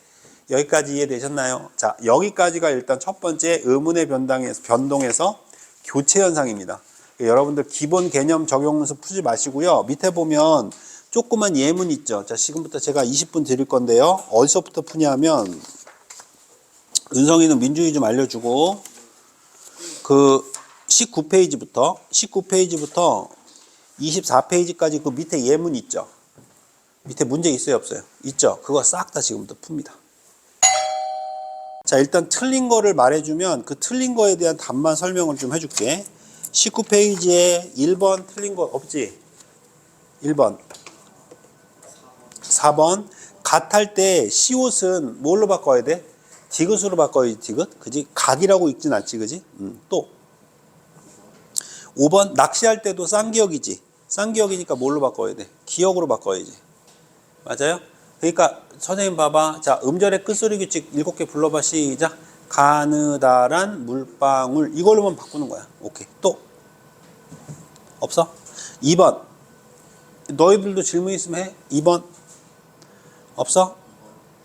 여기까지 이해되셨나요? 자, 여기까지가 일단 첫 번째 의문의 변동에서 교체 현상입니다. 여러분들 기본 개념 적용해서 풀지 마시고요. 밑에 보면 조그만 예문 있죠. 자, 지금부터 제가 20분 드릴 건데요. 어디서부터 푸냐면 은성이는 민중이 좀 알려주고 그 19페이지부터 24페이지까지 그 밑에 예문 있죠. 밑에 문제 있어요, 없어요? 있죠. 그거 싹 다 지금부터 풉니다. 자, 일단 틀린 거를 말해주면 그 틀린 거에 대한 답만 설명을 좀 해줄게. 19페이지에 1번 틀린 거 없지? 1번 4번 갓할 때 시옷은 뭘로 바꿔야 돼? 디귿으로 바꿔야지. 디귿. 그지? 각이라고 읽진 않지. 그지? 또 5번 낚시할 때도 쌍기역이지. 쌍기역이니까 뭘로 바꿔야 돼? 기역으로 바꿔야지. 맞아요? 그러니까 선생님 봐봐. 자, 음절의 끝소리 규칙 7개 불러봐. 시작. 가느다란 물방울. 이걸로만 바꾸는 거야. 오케이. 또 없어? 2번 너희들도 질문 있으면 해. 2번 없어?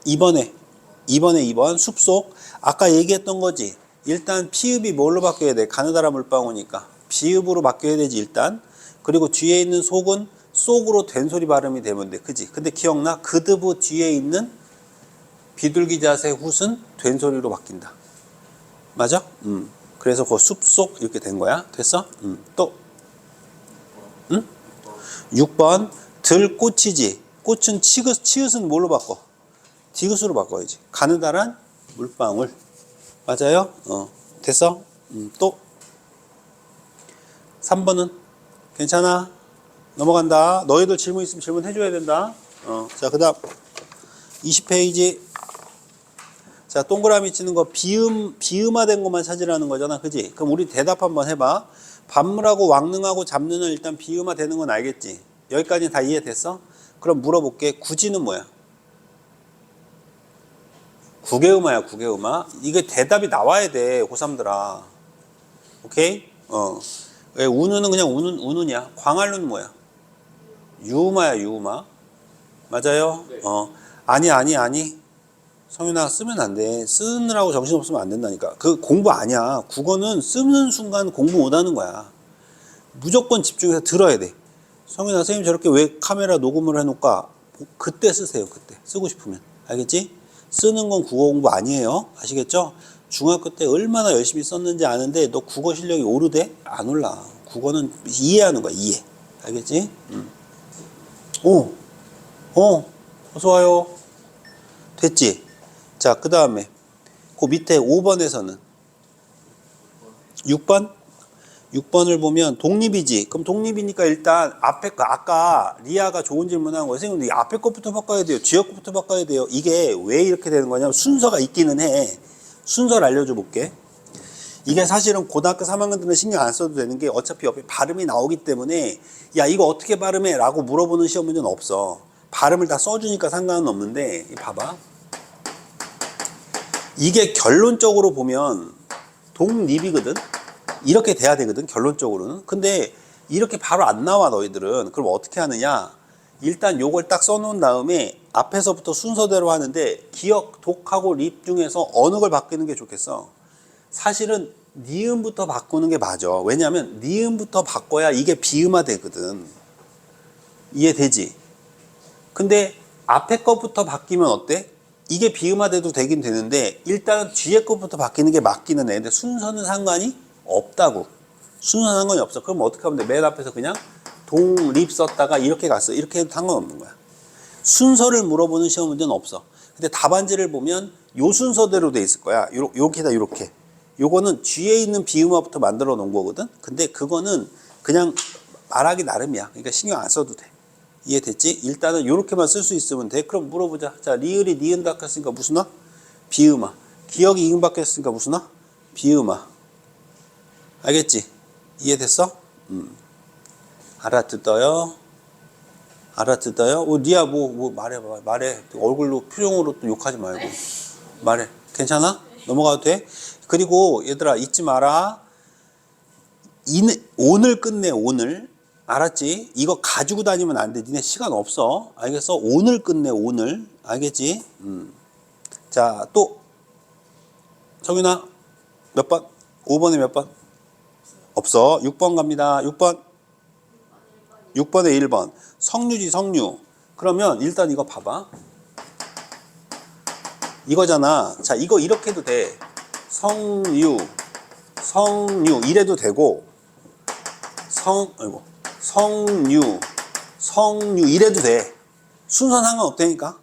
2번 숲속. 아까 얘기했던 거지. 일단 피읍이 뭘로 바뀌어야 돼? 가느다란 물방울이니까 비읍으로 바뀌어야 되지 일단. 그리고 뒤에 있는 속은 쏙으로 된소리 발음이 되면 돼. 그지? 근데 기억나? 그드부 뒤에 있는 비둘기 자세 훗은 된소리로 바뀐다. 맞아? 그래서 그 숲속 이렇게 된 거야. 됐어? 또 6번 들꽃이지. 꽃은 치읓은 뭘로 바꿔? 디귿으로 바꿔야지. 가느다란 물방울. 맞아요? 됐어? 또 3번은 괜찮아? 넘어간다. 너희들 질문 있으면 질문해줘야 된다. 자, 그 다음 20페이지. 자, 동그라미 치는 거 비음화된 것만 찾으라는 거잖아. 그지? 그럼 우리 대답 한번 해봐. 반물하고 왕능하고 잡느는 일단 비음화되는 건 알겠지? 여기까지 다 이해됐어? 그럼 물어볼게. 구지는 뭐야? 구개음화야. 구개음화. 이게 대답이 나와야 돼. 고3들아. 오케이? 왜 운우는 그냥 운운이야. 광활루는 뭐야? 유음화야. 유음화. 맞아요? 네. 아니. 성윤아 쓰면 안 돼. 쓰느라고 정신없으면 안 된다니까. 그 공부 아니야. 국어는 쓰는 순간 공부 못하는 거야. 무조건 집중해서 들어야 돼. 성윤아 선생님 저렇게 왜 카메라 녹음을 해놓을까? 그때 쓰세요. 그때 쓰고 싶으면. 알겠지? 쓰는 건 국어 공부 아니에요. 아시겠죠? 중학교 때 얼마나 열심히 썼는지 아는데 너 국어 실력이 오르대? 안 올라. 국어는 이해하는 거야. 이해. 알겠지? 어서 와요. 됐지? 자, 그 다음에 그 밑에 5번에서는 6번? 6번을 보면 독립이지. 그럼 독립이니까 일단 앞에 거, 아까 리아가 좋은 질문한 거예요. 선생님, 이 앞에 것부터 바꿔야 돼요. 뒤에 것부터 바꿔야 돼요. 이게 왜 이렇게 되는 거냐면 순서가 있기는 해. 순서를 알려줘 볼게. 이게 사실은 고등학교 3학년 때는 신경 안 써도 되는 게 어차피 옆에 발음이 나오기 때문에 야, 이거 어떻게 발음해? 라고 물어보는 시험 문제는 없어. 발음을 다 써주니까 상관은 없는데, 봐봐. 이게 결론적으로 보면 독립이거든? 이렇게 돼야 되거든, 결론적으로는. 근데 이렇게 바로 안 나와, 너희들은. 그럼 어떻게 하느냐? 일단 요걸 딱 써놓은 다음에 앞에서부터 순서대로 하는데 기역, 독하고 립 중에서 어느 걸 바뀌는 게 좋겠어? 사실은 니은부터 바꾸는 게 맞아. 왜냐하면 니은부터 바꿔야 이게 비음화 되거든. 이해되지? 근데 앞에 것부터 바뀌면 어때? 이게 비음화돼도 되긴 되는데 일단은 뒤에 것부터 바뀌는 게 맞기는 해. 근데 순서는 상관이 없다고. 순서는 상관이 없어. 그럼 어떻게 하면 돼? 맨 앞에서 그냥 독립 썼다가 이렇게 갔어. 이렇게 해도 상관없는 거야. 순서를 물어보는 시험 문제는 없어. 근데 답안지를 보면 요 순서대로 돼 있을 거야. 요렇게다, 요렇게. 요거는 뒤에 있는 비음화부터 만들어 놓은 거거든. 근데 그거는 그냥 말하기 나름이야. 그러니까 신경 안 써도 돼. 이해됐지? 일단은 요렇게만 쓸 수 있으면 돼. 그럼 물어보자. 자, 리을이 니은 바뀌었으니까 무슨 화? 비음화. 기억이 이응 바뀌었으니까 무슨 화? 비음화. 알겠지? 이해됐어? 알아듣어요? 알아듣어요? 리아 뭐 말해봐. 말해. 얼굴로 표정으로 또 욕하지 말고. 말해. 괜찮아? 넘어가도 돼? 그리고 얘들아 잊지 마라. 오늘 끝내, 오늘. 알았지? 이거 가지고 다니면 안 돼. 니네 시간 없어. 알겠어? 오늘 끝내, 오늘. 알겠지? 자, 또. 성윤아, 몇 번? 5번에 몇 번? 없어. 6번 갑니다. 6번. 6번에 1번. 성류지, 성류. 그러면 일단 이거 봐봐. 이거잖아. 자, 이거 이렇게 해도 돼. 성류, 성류. 이래도 되고, 성류, 성류. 이래도 돼. 순서는 상관없다니까.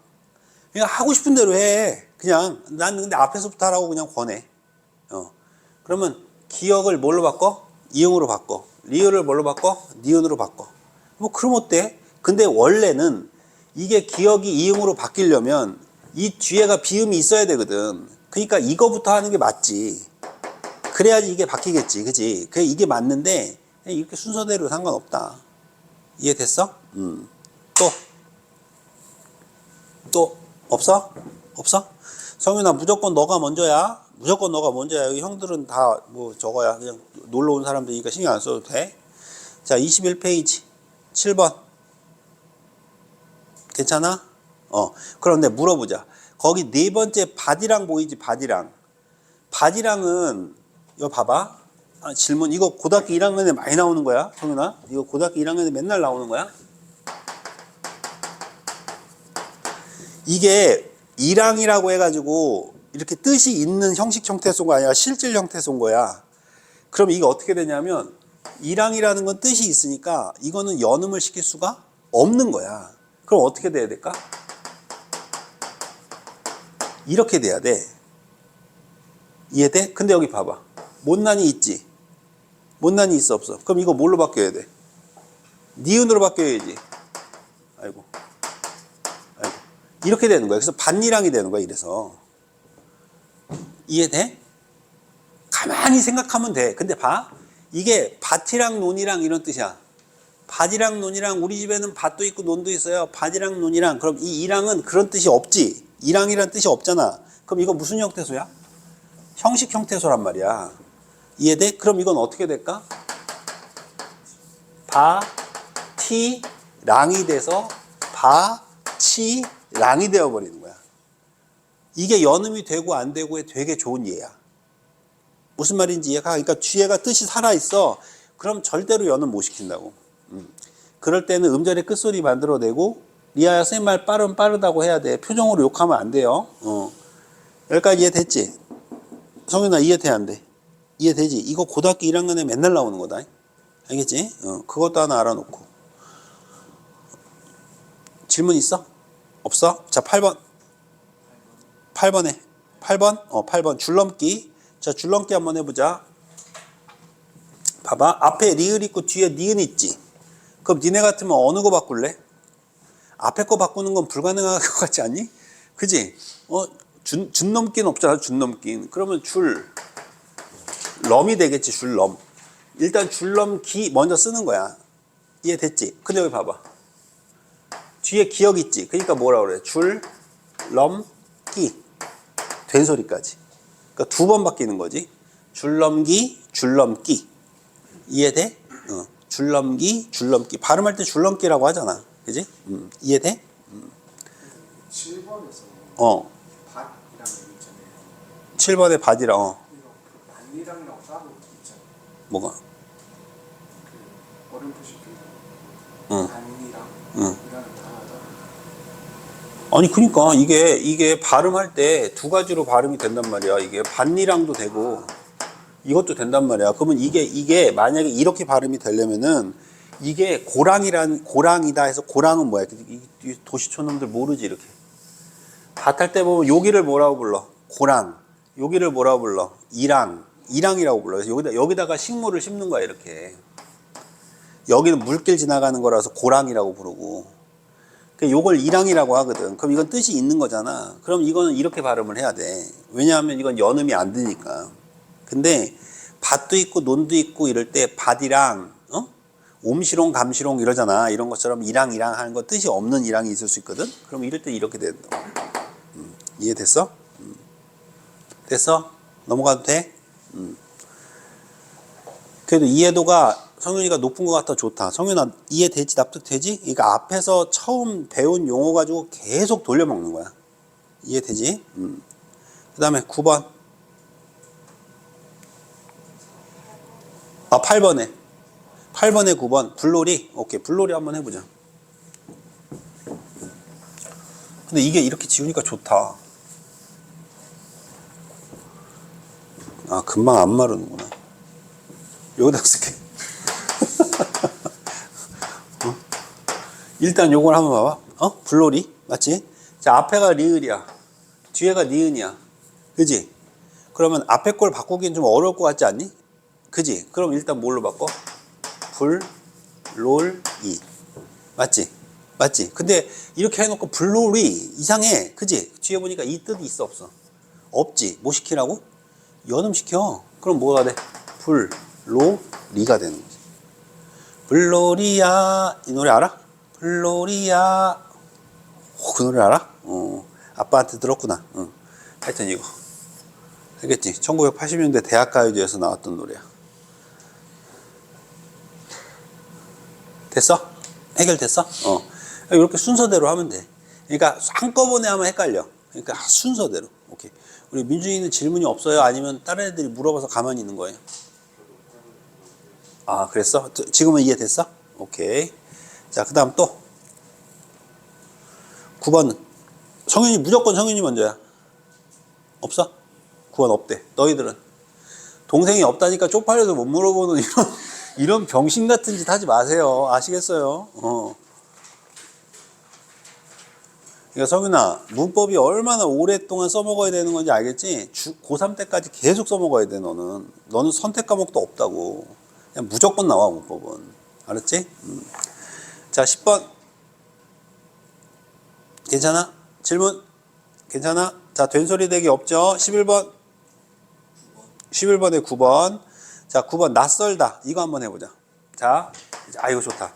그냥 하고 싶은 대로 해. 그냥. 난 근데 앞에서부터 하라고 그냥 권해. 그러면 기억을 뭘로 바꿔? 이응으로 바꿔. 리을을 뭘로 바꿔? 니은으로 바꿔. 뭐, 그럼 어때? 근데 원래는 이게 기억이 이응으로 바뀌려면 이 뒤에가 비음이 있어야 되거든. 그러니까 이거부터 하는 게 맞지. 그래야지 이게 바뀌겠지. 그지? 그래, 이게 맞는데, 이렇게 순서대로 상관없다. 이해됐어? 또, 없어? 없어? 성윤아, 무조건 너가 먼저야. 무조건 너가 먼저야. 여기 형들은 다 뭐 저거야. 그냥 놀러 온 사람들이니까 신경 안 써도 돼. 자, 21페이지. 7번. 괜찮아? 그런데 물어보자. 거기 네 번째 바디랑 보이지, 바디랑. 바디랑은, 이거 봐봐. 질문. 이거 고등학교 1학년에 많이 나오는 거야, 성윤아? 이거 고등학교 1학년에 맨날 나오는 거야? 이게 1항이라고 해가지고 이렇게 뜻이 있는 형식 형태 쏜 거 아니라 실질 형태 쏜 거야. 그럼 이게 어떻게 되냐면 1항이라는 건 뜻이 있으니까 이거는 연음을 시킬 수가 없는 거야. 그럼 어떻게 돼야 될까? 이렇게 돼야 돼. 이해돼? 근데 여기 봐봐. 못난이 있지? 못난이 있어, 없어? 그럼 이거 뭘로 바뀌어야 돼? 니은으로 바뀌어야지. 아이고. 이렇게 되는 거야. 그래서 반니랑이 되는 거야, 이래서. 이해돼? 가만히 생각하면 돼. 근데 봐. 이게 밭이랑 논이랑 이런 뜻이야. 밭이랑 논이랑, 우리 집에는 밭도 있고 논도 있어요. 밭이랑 논이랑. 그럼 이 이랑은 그런 뜻이 없지. 이랑이란 뜻이 없잖아. 그럼 이거 무슨 형태소야? 형식 형태소란 말이야. 이해돼? 그럼 이건 어떻게 될까? 랑이 돼서 랑이 되어버리는 거야. 이게 연음이 되고 안 되고에 되게 좋은 예야. 무슨 말인지 이해가? 그러니까 뒤에가 뜻이 살아있어. 그럼 절대로 연음 못 시킨다고. 그럴 때는 음절의 끝소리 만들어내고, 리아야 선생님 말 빠르다고 해야 돼. 표정으로 욕하면 안 돼요. 여기까지 이해됐지? 성윤아, 이해돼 안 돼? 이해되지? 이거 고등학교 1학년에 맨날 나오는 거다. 알겠지? 그것도 하나 알아놓고. 질문 있어? 없어? 자, 8번. 8번에. 8번? 8번. 줄넘기. 자, 줄넘기 한번 해보자. 봐봐. 앞에 리을 있고 뒤에 니은 있지. 그럼 니네 같으면 어느 거 바꿀래? 앞에 거 바꾸는 건 불가능할 것 같지 않니? 그지? 준 넘기는 없잖아. 준 넘기는. 그러면 줄 럼이 되겠지. 줄 럼. 일단 줄 넘기 먼저 쓰는 거야. 이해됐지? 근데 여기 봐봐. 뒤에 기억 있지. 그러니까 뭐라 그래? 줄 넘기 된 소리까지. 그러니까 두 번 바뀌는 거지. 줄 넘기, 줄 넘기. 이해돼? 줄넘기, 줄넘기. 발음할 때 줄넘기라고 하잖아. 그지? 이해돼? 7번에서 밭이랑 여기 있잖아요. 7번에 밭이랑, 이거 그 밭이랑이라고 따로 있잖아요. 뭐가? 그 어렴풋이 응. 밭이랑 응. 이라는 단어가 아니, 그니까, 이게 발음할 때 두 가지로 발음이 된단 말이야. 이게 밭이랑도 되고, 이것도 된단 말이야. 그러면 이게 만약에 이렇게 발음이 되려면은, 이게 고랑이다 해서 고랑은 뭐야? 이 도시촌놈들 모르지, 이렇게. 밭 할 때 보면 여기를 뭐라고 불러? 고랑. 여기를 뭐라고 불러? 이랑이라고 불러. 그래서 여기다가 식물을 심는 거야, 이렇게. 여기는 물길 지나가는 거라서 고랑이라고 부르고. 요걸 이랑이라고 하거든. 그럼 이건 뜻이 있는 거잖아. 그럼 이거는 이렇게 발음을 해야 돼. 왜냐하면 이건 연음이 안 되니까. 근데 밭도 있고 논도 있고 이럴 때 밭이랑 옴시롱 감시롱 이러잖아. 이런 것처럼 이랑 하는 거 뜻이 없는 이랑이 있을 수 있거든. 그럼 이럴 때 이렇게 된다. 이해됐어? 됐어? 넘어가도 돼? 그래도 이해도가 성윤이가 높은 것 같아. 좋다. 성윤아 이해되지? 납득되지? 그러니까 앞에서 처음 배운 용어 가지고 계속 돌려먹는 거야. 이해되지? 그 다음에 9번. 8번에 9번 불놀이. 오케이, 불놀이 한번 해보자. 근데 이게 이렇게 지우니까 좋다. 금방 안 마르는구나. 여기다 쓸게. 일단 요걸 한번 봐봐. 불놀이 맞지? 자, 앞에가 리을이야, 뒤에가 니은이야. 그지? 그러면 앞에 걸 바꾸기는 좀 어려울 것 같지 않니? 그지? 그럼 일단 뭘로 바꿔? 불놀이. 맞지? 근데 이렇게 해놓고 불놀이 이상해. 그지? 뒤에 보니까 이 뜻이 있어 없어? 없지. 뭐 시키라고? 연음시켜. 그럼 뭐가 돼? 불로리가 되는 거지. 불놀이야. 이 노래 알아? 불놀이야. 그 노래 알아? 아빠한테 들었구나. 하여튼 이거 알겠지? 1980년대 대학가요제에서 나왔던 노래야. 됐어? 해결됐어? 이렇게 순서대로 하면 돼. 그러니까 한꺼번에 하면 헷갈려. 그러니까 순서대로. 오케이. 우리 민준이는 질문이 없어요? 아니면 다른 애들이 물어봐서 가만히 있는 거예요? 그랬어? 지금은 이해됐어? 오케이. 자, 그 다음 또 9번은 성윤이, 무조건 성윤이 먼저야. 없어? 9번 없대. 너희들은 동생이 없다니까 쪽팔려도 못 물어보는 이런 병신 같은 짓 하지 마세요. 아시겠어요? 그러니까 성윤아, 문법이 얼마나 오랫동안 써먹어야 되는 건지 알겠지? 고3 때까지 계속 써먹어야 돼. 너는 선택 과목도 없다고. 그냥 무조건 나와, 문법은. 알았지? 자, 10번 괜찮아? 질문 괜찮아? 자, 된소리 대기 없죠? 11번에 9번. 자, 9번 낯설다. 이거 한번 해보자. 자, 이거 좋다.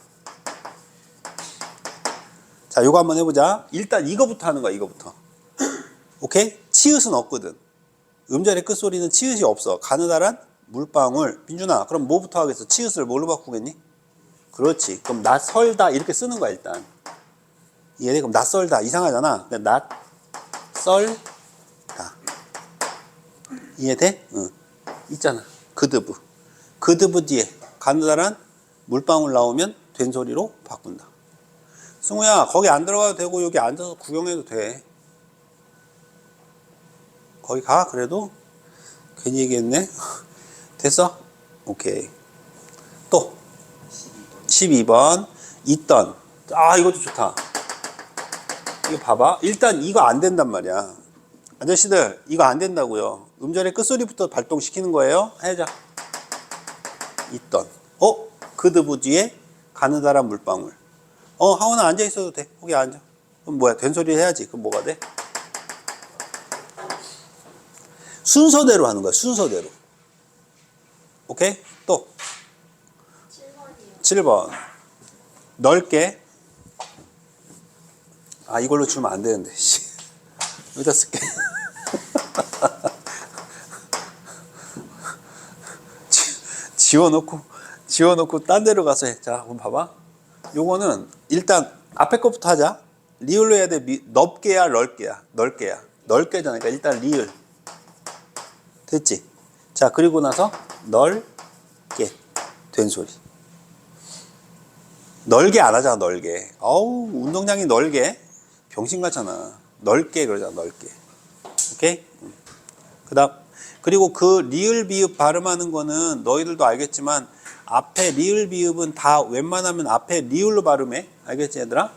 자, 요거 한번 해보자. 일단 이거부터 하는 거야. 이거부터. 오케이? 치읓은 없거든. 음절의 끝소리는 치읓이 없어. 가느다란 물방울. 민준아, 그럼 뭐부터 하겠어? 치읓을 뭘로 바꾸겠니? 그렇지. 그럼 낯설다 이렇게 쓰는 거야. 일단 이해돼? 그럼 낯설다 이상하잖아. 그러니까 낯설다. 이해돼? 있잖아. 그드브 뒤에 가느다란 물방울 나오면 된소리로 바꾼다. 승우야, 거기 안 들어가도 되고 여기 앉아서 구경해도 돼. 거기 가. 그래도 괜히 얘기했네. 됐어? 오케이. 또 12번 있던. 이것도 좋다. 이거 봐봐. 일단 이거 안 된단 말이야. 아저씨들, 이거 안 된다고요. 음절의 끝소리부터 발동시키는 거예요. 해자. 있던. 그드부 뒤에 가느다란 물방울. 하원아 앉아 있어도 돼. 거기 앉아. 그럼 뭐야? 된 소리 해야지. 그럼 뭐가 돼? 순서대로 하는 거야. 순서대로. 오케이? 또 7번. 넓게. 이걸로 주면 안 되는데. 여기다 쓸게. 지워놓고 딴 데로 가서 해. 자, 한번 봐봐. 요거는 일단 앞에 것부터 하자. 리을로 해야 돼. 넓게야, 넓게야. 넓게야. 넓게잖아. 그러니까 일단 리을. 됐지? 자, 그리고 나서 넓게. 된 소리. 넓게 안 하잖아, 넓게. 운동량이 넓게. 병신 같잖아. 넓게 그러잖아, 넓게. 오케이? 그 다음. 그리고 그 리을 비읍 발음하는 거는 너희들도 알겠지만 앞에 리을 비읍은 다 웬만하면 앞에 리을로 발음해. 알겠지, 얘들아?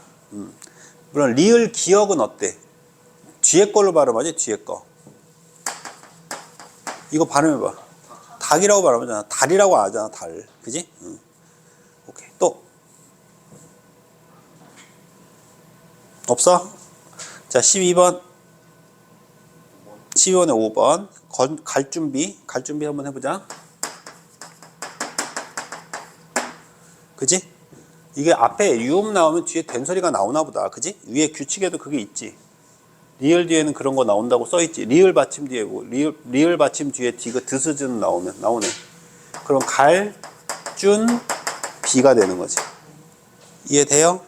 물론 리을 기억은 어때? 뒤에 걸로 발음하지, 뒤에 거. 이거 발음해봐. 닭이라고 발음하잖아. 달이라고 안 하잖아, 달. 그지? 오케이. 또. 없어? 자, 12번. 12번에 5번. 갈 준비 한번 해보자. 그지? 이게 앞에 유음 나오면 뒤에 된 소리가 나오나 보다. 그지? 위에 규칙에도 그게 있지. 리을 뒤에는 그런 거 나온다고 써있지. 리을 받침 뒤에고, 리을 받침 뒤에 디귿 드스즈는 나오네. 그럼 갈, 준, 비가 되는 거지. 이해돼요?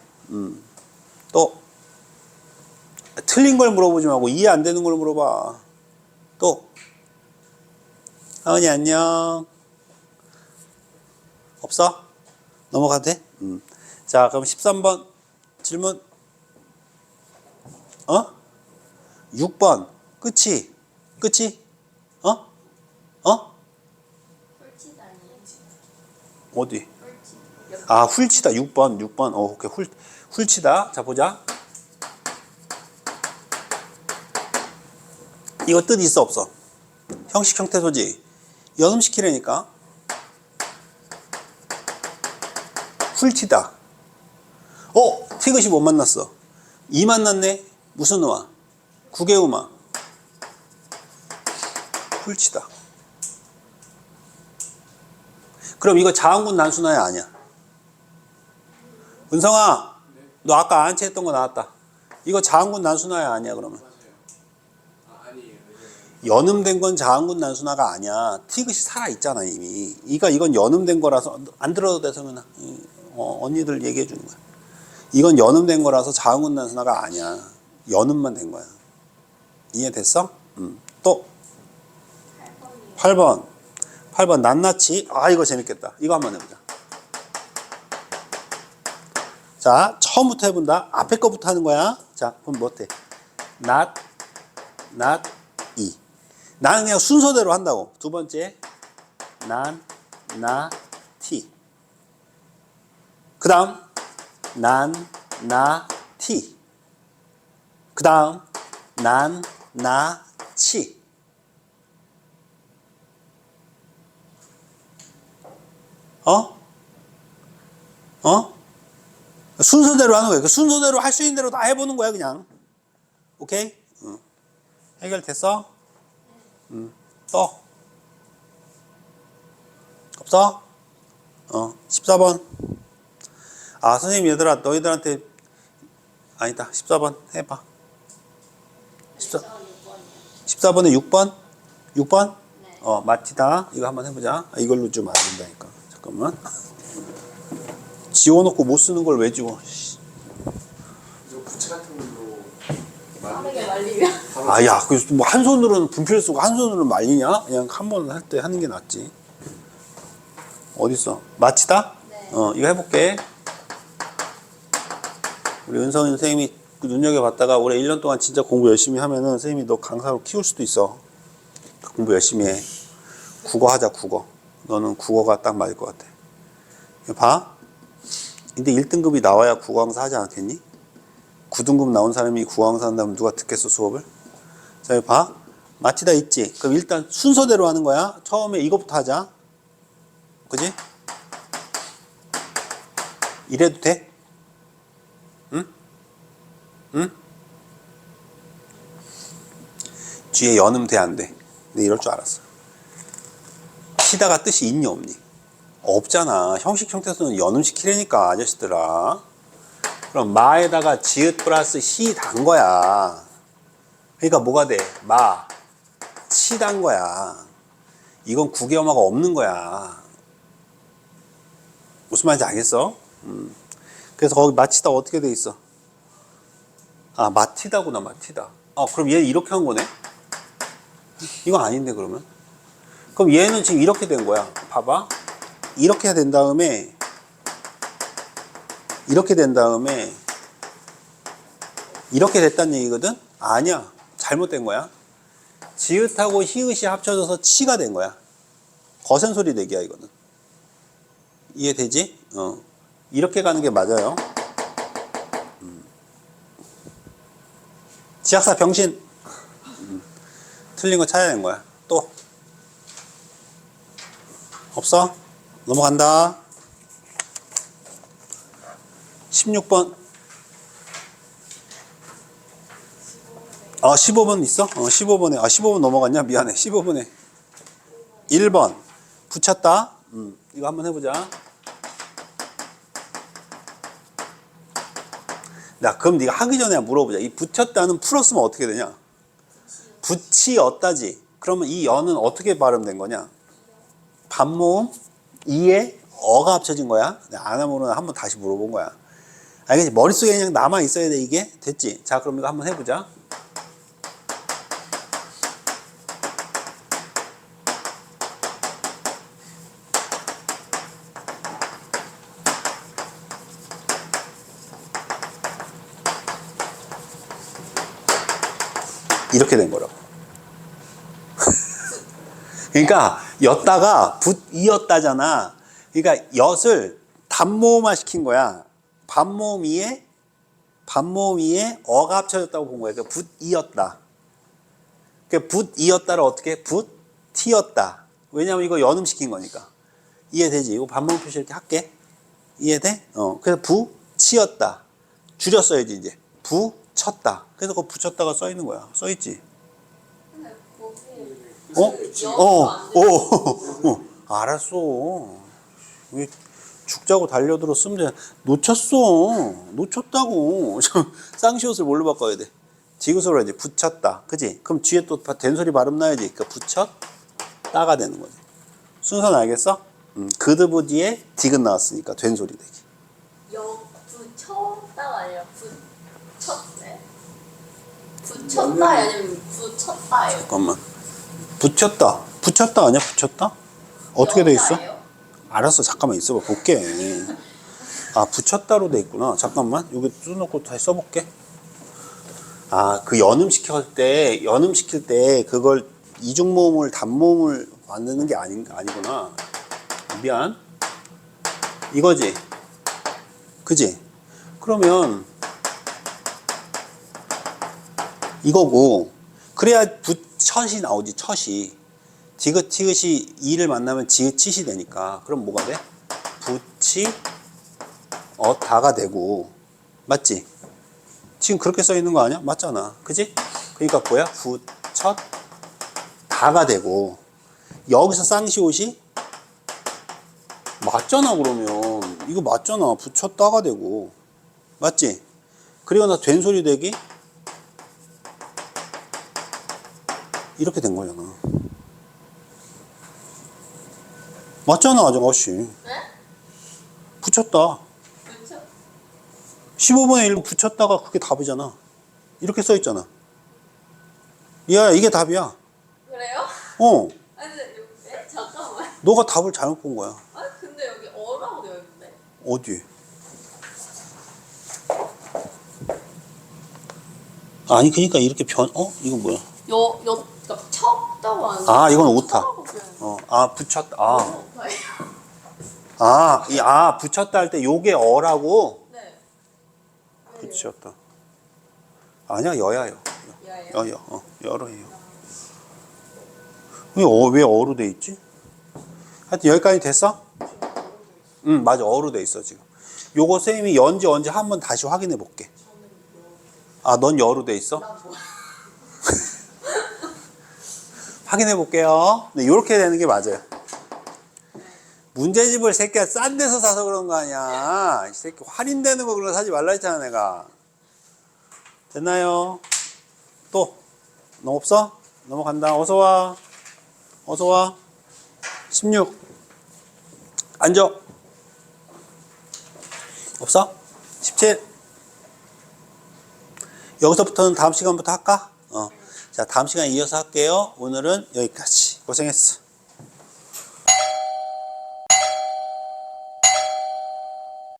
또. 틀린 걸 물어보지 말고 이해 안 되는 걸 물어봐. 또. 하은이 안녕. 없어? 넘어가도 돼? 자, 그럼 13번 질문. 6번. 끝이? 어디? 훌치다. 6번. 오케이. 훌치다. 자, 보자. 이거 뜻 있어, 없어? 형식, 형태, 소지. 연음시키려니까. 훌치다. 티귿이 못 만났어. 이 만났네. 무슨 음화? 국외음화. 훌치다. 그럼 이거 자음군 난순화야, 아니야? 은성아, 너 아까 안채 했던 거 나왔다. 이거 자음군 난순화야, 아니야, 그러면? 아니에요. 연음된 건 자음군 난순화가 아니야. 티귿이 살아있잖아, 이미. 이건 연음된 거라서, 안 들어도 돼, 성현아. 언니들 얘기해 주는 거야. 이건 연음된 거라서 자음군 난순화가 아니야. 연음만 된 거야. 이해됐어? 또 8번 낱낱이. 이거 재밌겠다. 이거 한번 해보자. 자, 처음부터 해본다. 앞에 거부터 하는 거야. 자, 그럼 뭐 어때? 이. 나는 그냥 순서대로 한다고. 두 번째 티. 그 다음 티. 그 다음 치. 순서대로 하는 거야. 그 순서대로 할 수 있는 대로 다 해보는 거야, 그냥. 오케이? 해결됐어? 또? 없어? 14번. 선생님, 얘들아, 너희들한테, 아니다. 14번 해봐. 14번에 6번? 6번? 네. 마티다. 이거 한번 해보자. 이걸로 좀 안 된다니까. 잠깐만. 지워놓고 못 쓰는 걸 왜 지워? 저 부채 같은 걸로 빠르게 말리면. 야, 그래서 뭐 한 손으로는 분필 쓰고 한 손으로는 말리냐? 그냥 한 번 할 때 하는 게 낫지. 어딨어? 마치다? 네. 이거 해볼게. 우리 은성이 선생님이 눈여겨봤다가 올해 1년 동안 진짜 공부 열심히 하면은 선생님이 너 강사로 키울 수도 있어. 공부 열심히 해. 국어 하자, 국어. 너는 국어가 딱 맞을 것 같아. 이거 봐. 근데 1등급이 나와야 국어 강사 하지 않겠니? 9등급 나온 사람이 국어 강사 한다면 누가 듣겠어, 수업을? 자, 이거 봐. 마치다 있지? 그럼 일단 순서대로 하는 거야. 처음에 이거부터 하자. 그지? 이래도 돼? 응? 응? 뒤에 연음 돼, 안 돼? 근데 이럴 줄 알았어. 시다가 뜻이 있니 없니? 없잖아. 형식 형태에서는 연음시키려니까 아저씨들아. 그럼 마에다가 지읒 플러스 시 단 거야. 그러니까 뭐가 돼? 마, 치 단 거야. 이건 국외어마가 없는 거야. 무슨 말인지 알겠어? 그래서 거기 마치다 어떻게 돼 있어? 아, 마티다구나, 마티다. 아, 그럼 얘 이렇게 한 거네? 이거 아닌데, 그러면? 그럼 얘는 지금 이렇게 된 거야. 봐봐. 이렇게 된 다음에, 이렇게 된 다음에, 이렇게 됐다는 얘기거든? 아니야. 잘못된 거야. 지읒하고 히읗이 합쳐져서 치가 된 거야. 거센 소리 내기야, 이거는. 이해되지? 이렇게 가는 게 맞아요. 지학사 병신. 틀린 거 찾아낸 거야. 또. 없어? 넘어간다. 16번. 15번 있어? 15번에. 15번 넘어갔냐? 미안해. 15번에. 1번. 붙였다. 이거 한번 해보자. 나 그럼 네가 하기 전에 물어보자. 이 붙였다는 풀었으면 어떻게 되냐? 붙이었다지. 그러면 이 여는 어떻게 발음된 거냐? 반모음 이에 어가 합쳐진 거야. 안 하면 한번 다시 물어본 거야. 알겠지? 머릿속에 그냥 남아 있어야 돼. 이게 됐지? 자, 그럼 이거 한번 해보자. 이렇게 된 거라고. 그러니까 였다가 붓이었다잖아. 그러니까 엿을 단모음화 시킨 거야. 반모음 이에 어가 합쳐졌다고 본 거야. 그러니까 붓이었다. 그러니까 붓이었다를 어떻게? 붓티었다. 왜냐면 이거 연음 시킨 거니까. 이해되지? 이거 반모음 표시 이렇게 할게. 이해돼? 그래서 부치었다. 줄였어야지 이제. 부쳤다. 그래서 그거 붙였다가 써 있는 거야. 써 있지. 근데 거기 알았어. 왜 죽자고 달려들어 쓰면 돼. 놓쳤다고. 쌍시옷을 뭘로 바꿔야 돼? 지그소로 이제 붙였다. 그지? 그럼 뒤에 또 된소리 발음 나야지. 그러니까 붙였다가 되는 거지. 순서는 알겠어? 그드부 뒤에 디귿 나왔으니까 된소리 되기. 붙였다가 아니라 붙였네. 붙였다 아니면 붙였다예요. 잠깐만. 붙였다 아니야? 붙였다? 어떻게 돼 있어? 여자예요? 알았어. 잠깐만 있어봐. 볼게. 아, 붙였다로 돼 있구나. 잠깐만. 여기 뜯어놓고 다시 써볼게. 아, 그 연음시킬 때 그걸 이중모음을 단모음을 만드는 게 아니구나. 미안. 이거지? 그지? 그러면 이거고, 그래야 붓set이 나오지. set이 디귿 티귿이 이를 만나면 지읒 칫이 되니까. 그럼 뭐가 돼? 붙이 다가 되고. 맞지? 지금 그렇게 써 있는 거 아니야? 맞잖아. 그지? 그러니까 뭐야? 붙였 다가 되고. 여기서 쌍시옷이 맞잖아. 그러면 이거 맞잖아. 붙였다가 되고. 맞지? 그리고 나 된소리 되기 이렇게 된 거잖아. 맞잖아, 아저씨. 네? 붙였다. 붙였? 15번에 1 붙였다가 그게 답이잖아. 이렇게 써 있잖아. 야, 이게 답이야. 그래요? 아니 근데 잠깐만. 너가 답을 잘못 본 거야. 아니 근데 여기 어라고 되어 있는데. 어디? 아니, 그러니까 이렇게 이건 뭐야? 그러니까 쳤다고 하는. 아, 이건 오타. 붙였다. 붙였다 할 때 요게 어라고? 네. 붙였다. 아니야, 여야요. 야예요? 여러예요. 왜 어로 돼 있지? 하여튼 여기까지 됐어? 맞아. 어로 돼 있어, 지금. 요거 쌤이 연지 언제 한번 다시 확인해 볼게. 아, 넌 여로 돼 있어? 나 뭐야? 확인해 볼게요. 네, 요렇게 되는 게 맞아요. 문제집을 새끼야 싼 데서 사서 그런 거 아니야. 이 새끼 할인되는 거 그런 거 사지 말라 했잖아 내가. 됐나요? 또? 너 없어? 넘어간다. 어서 와. 어서 와. 16. 앉아. 없어? 17. 여기서부터는 다음 시간부터 할까? 자, 다음 시간에 이어서 할게요. 오늘은 여기까지. 고생했어.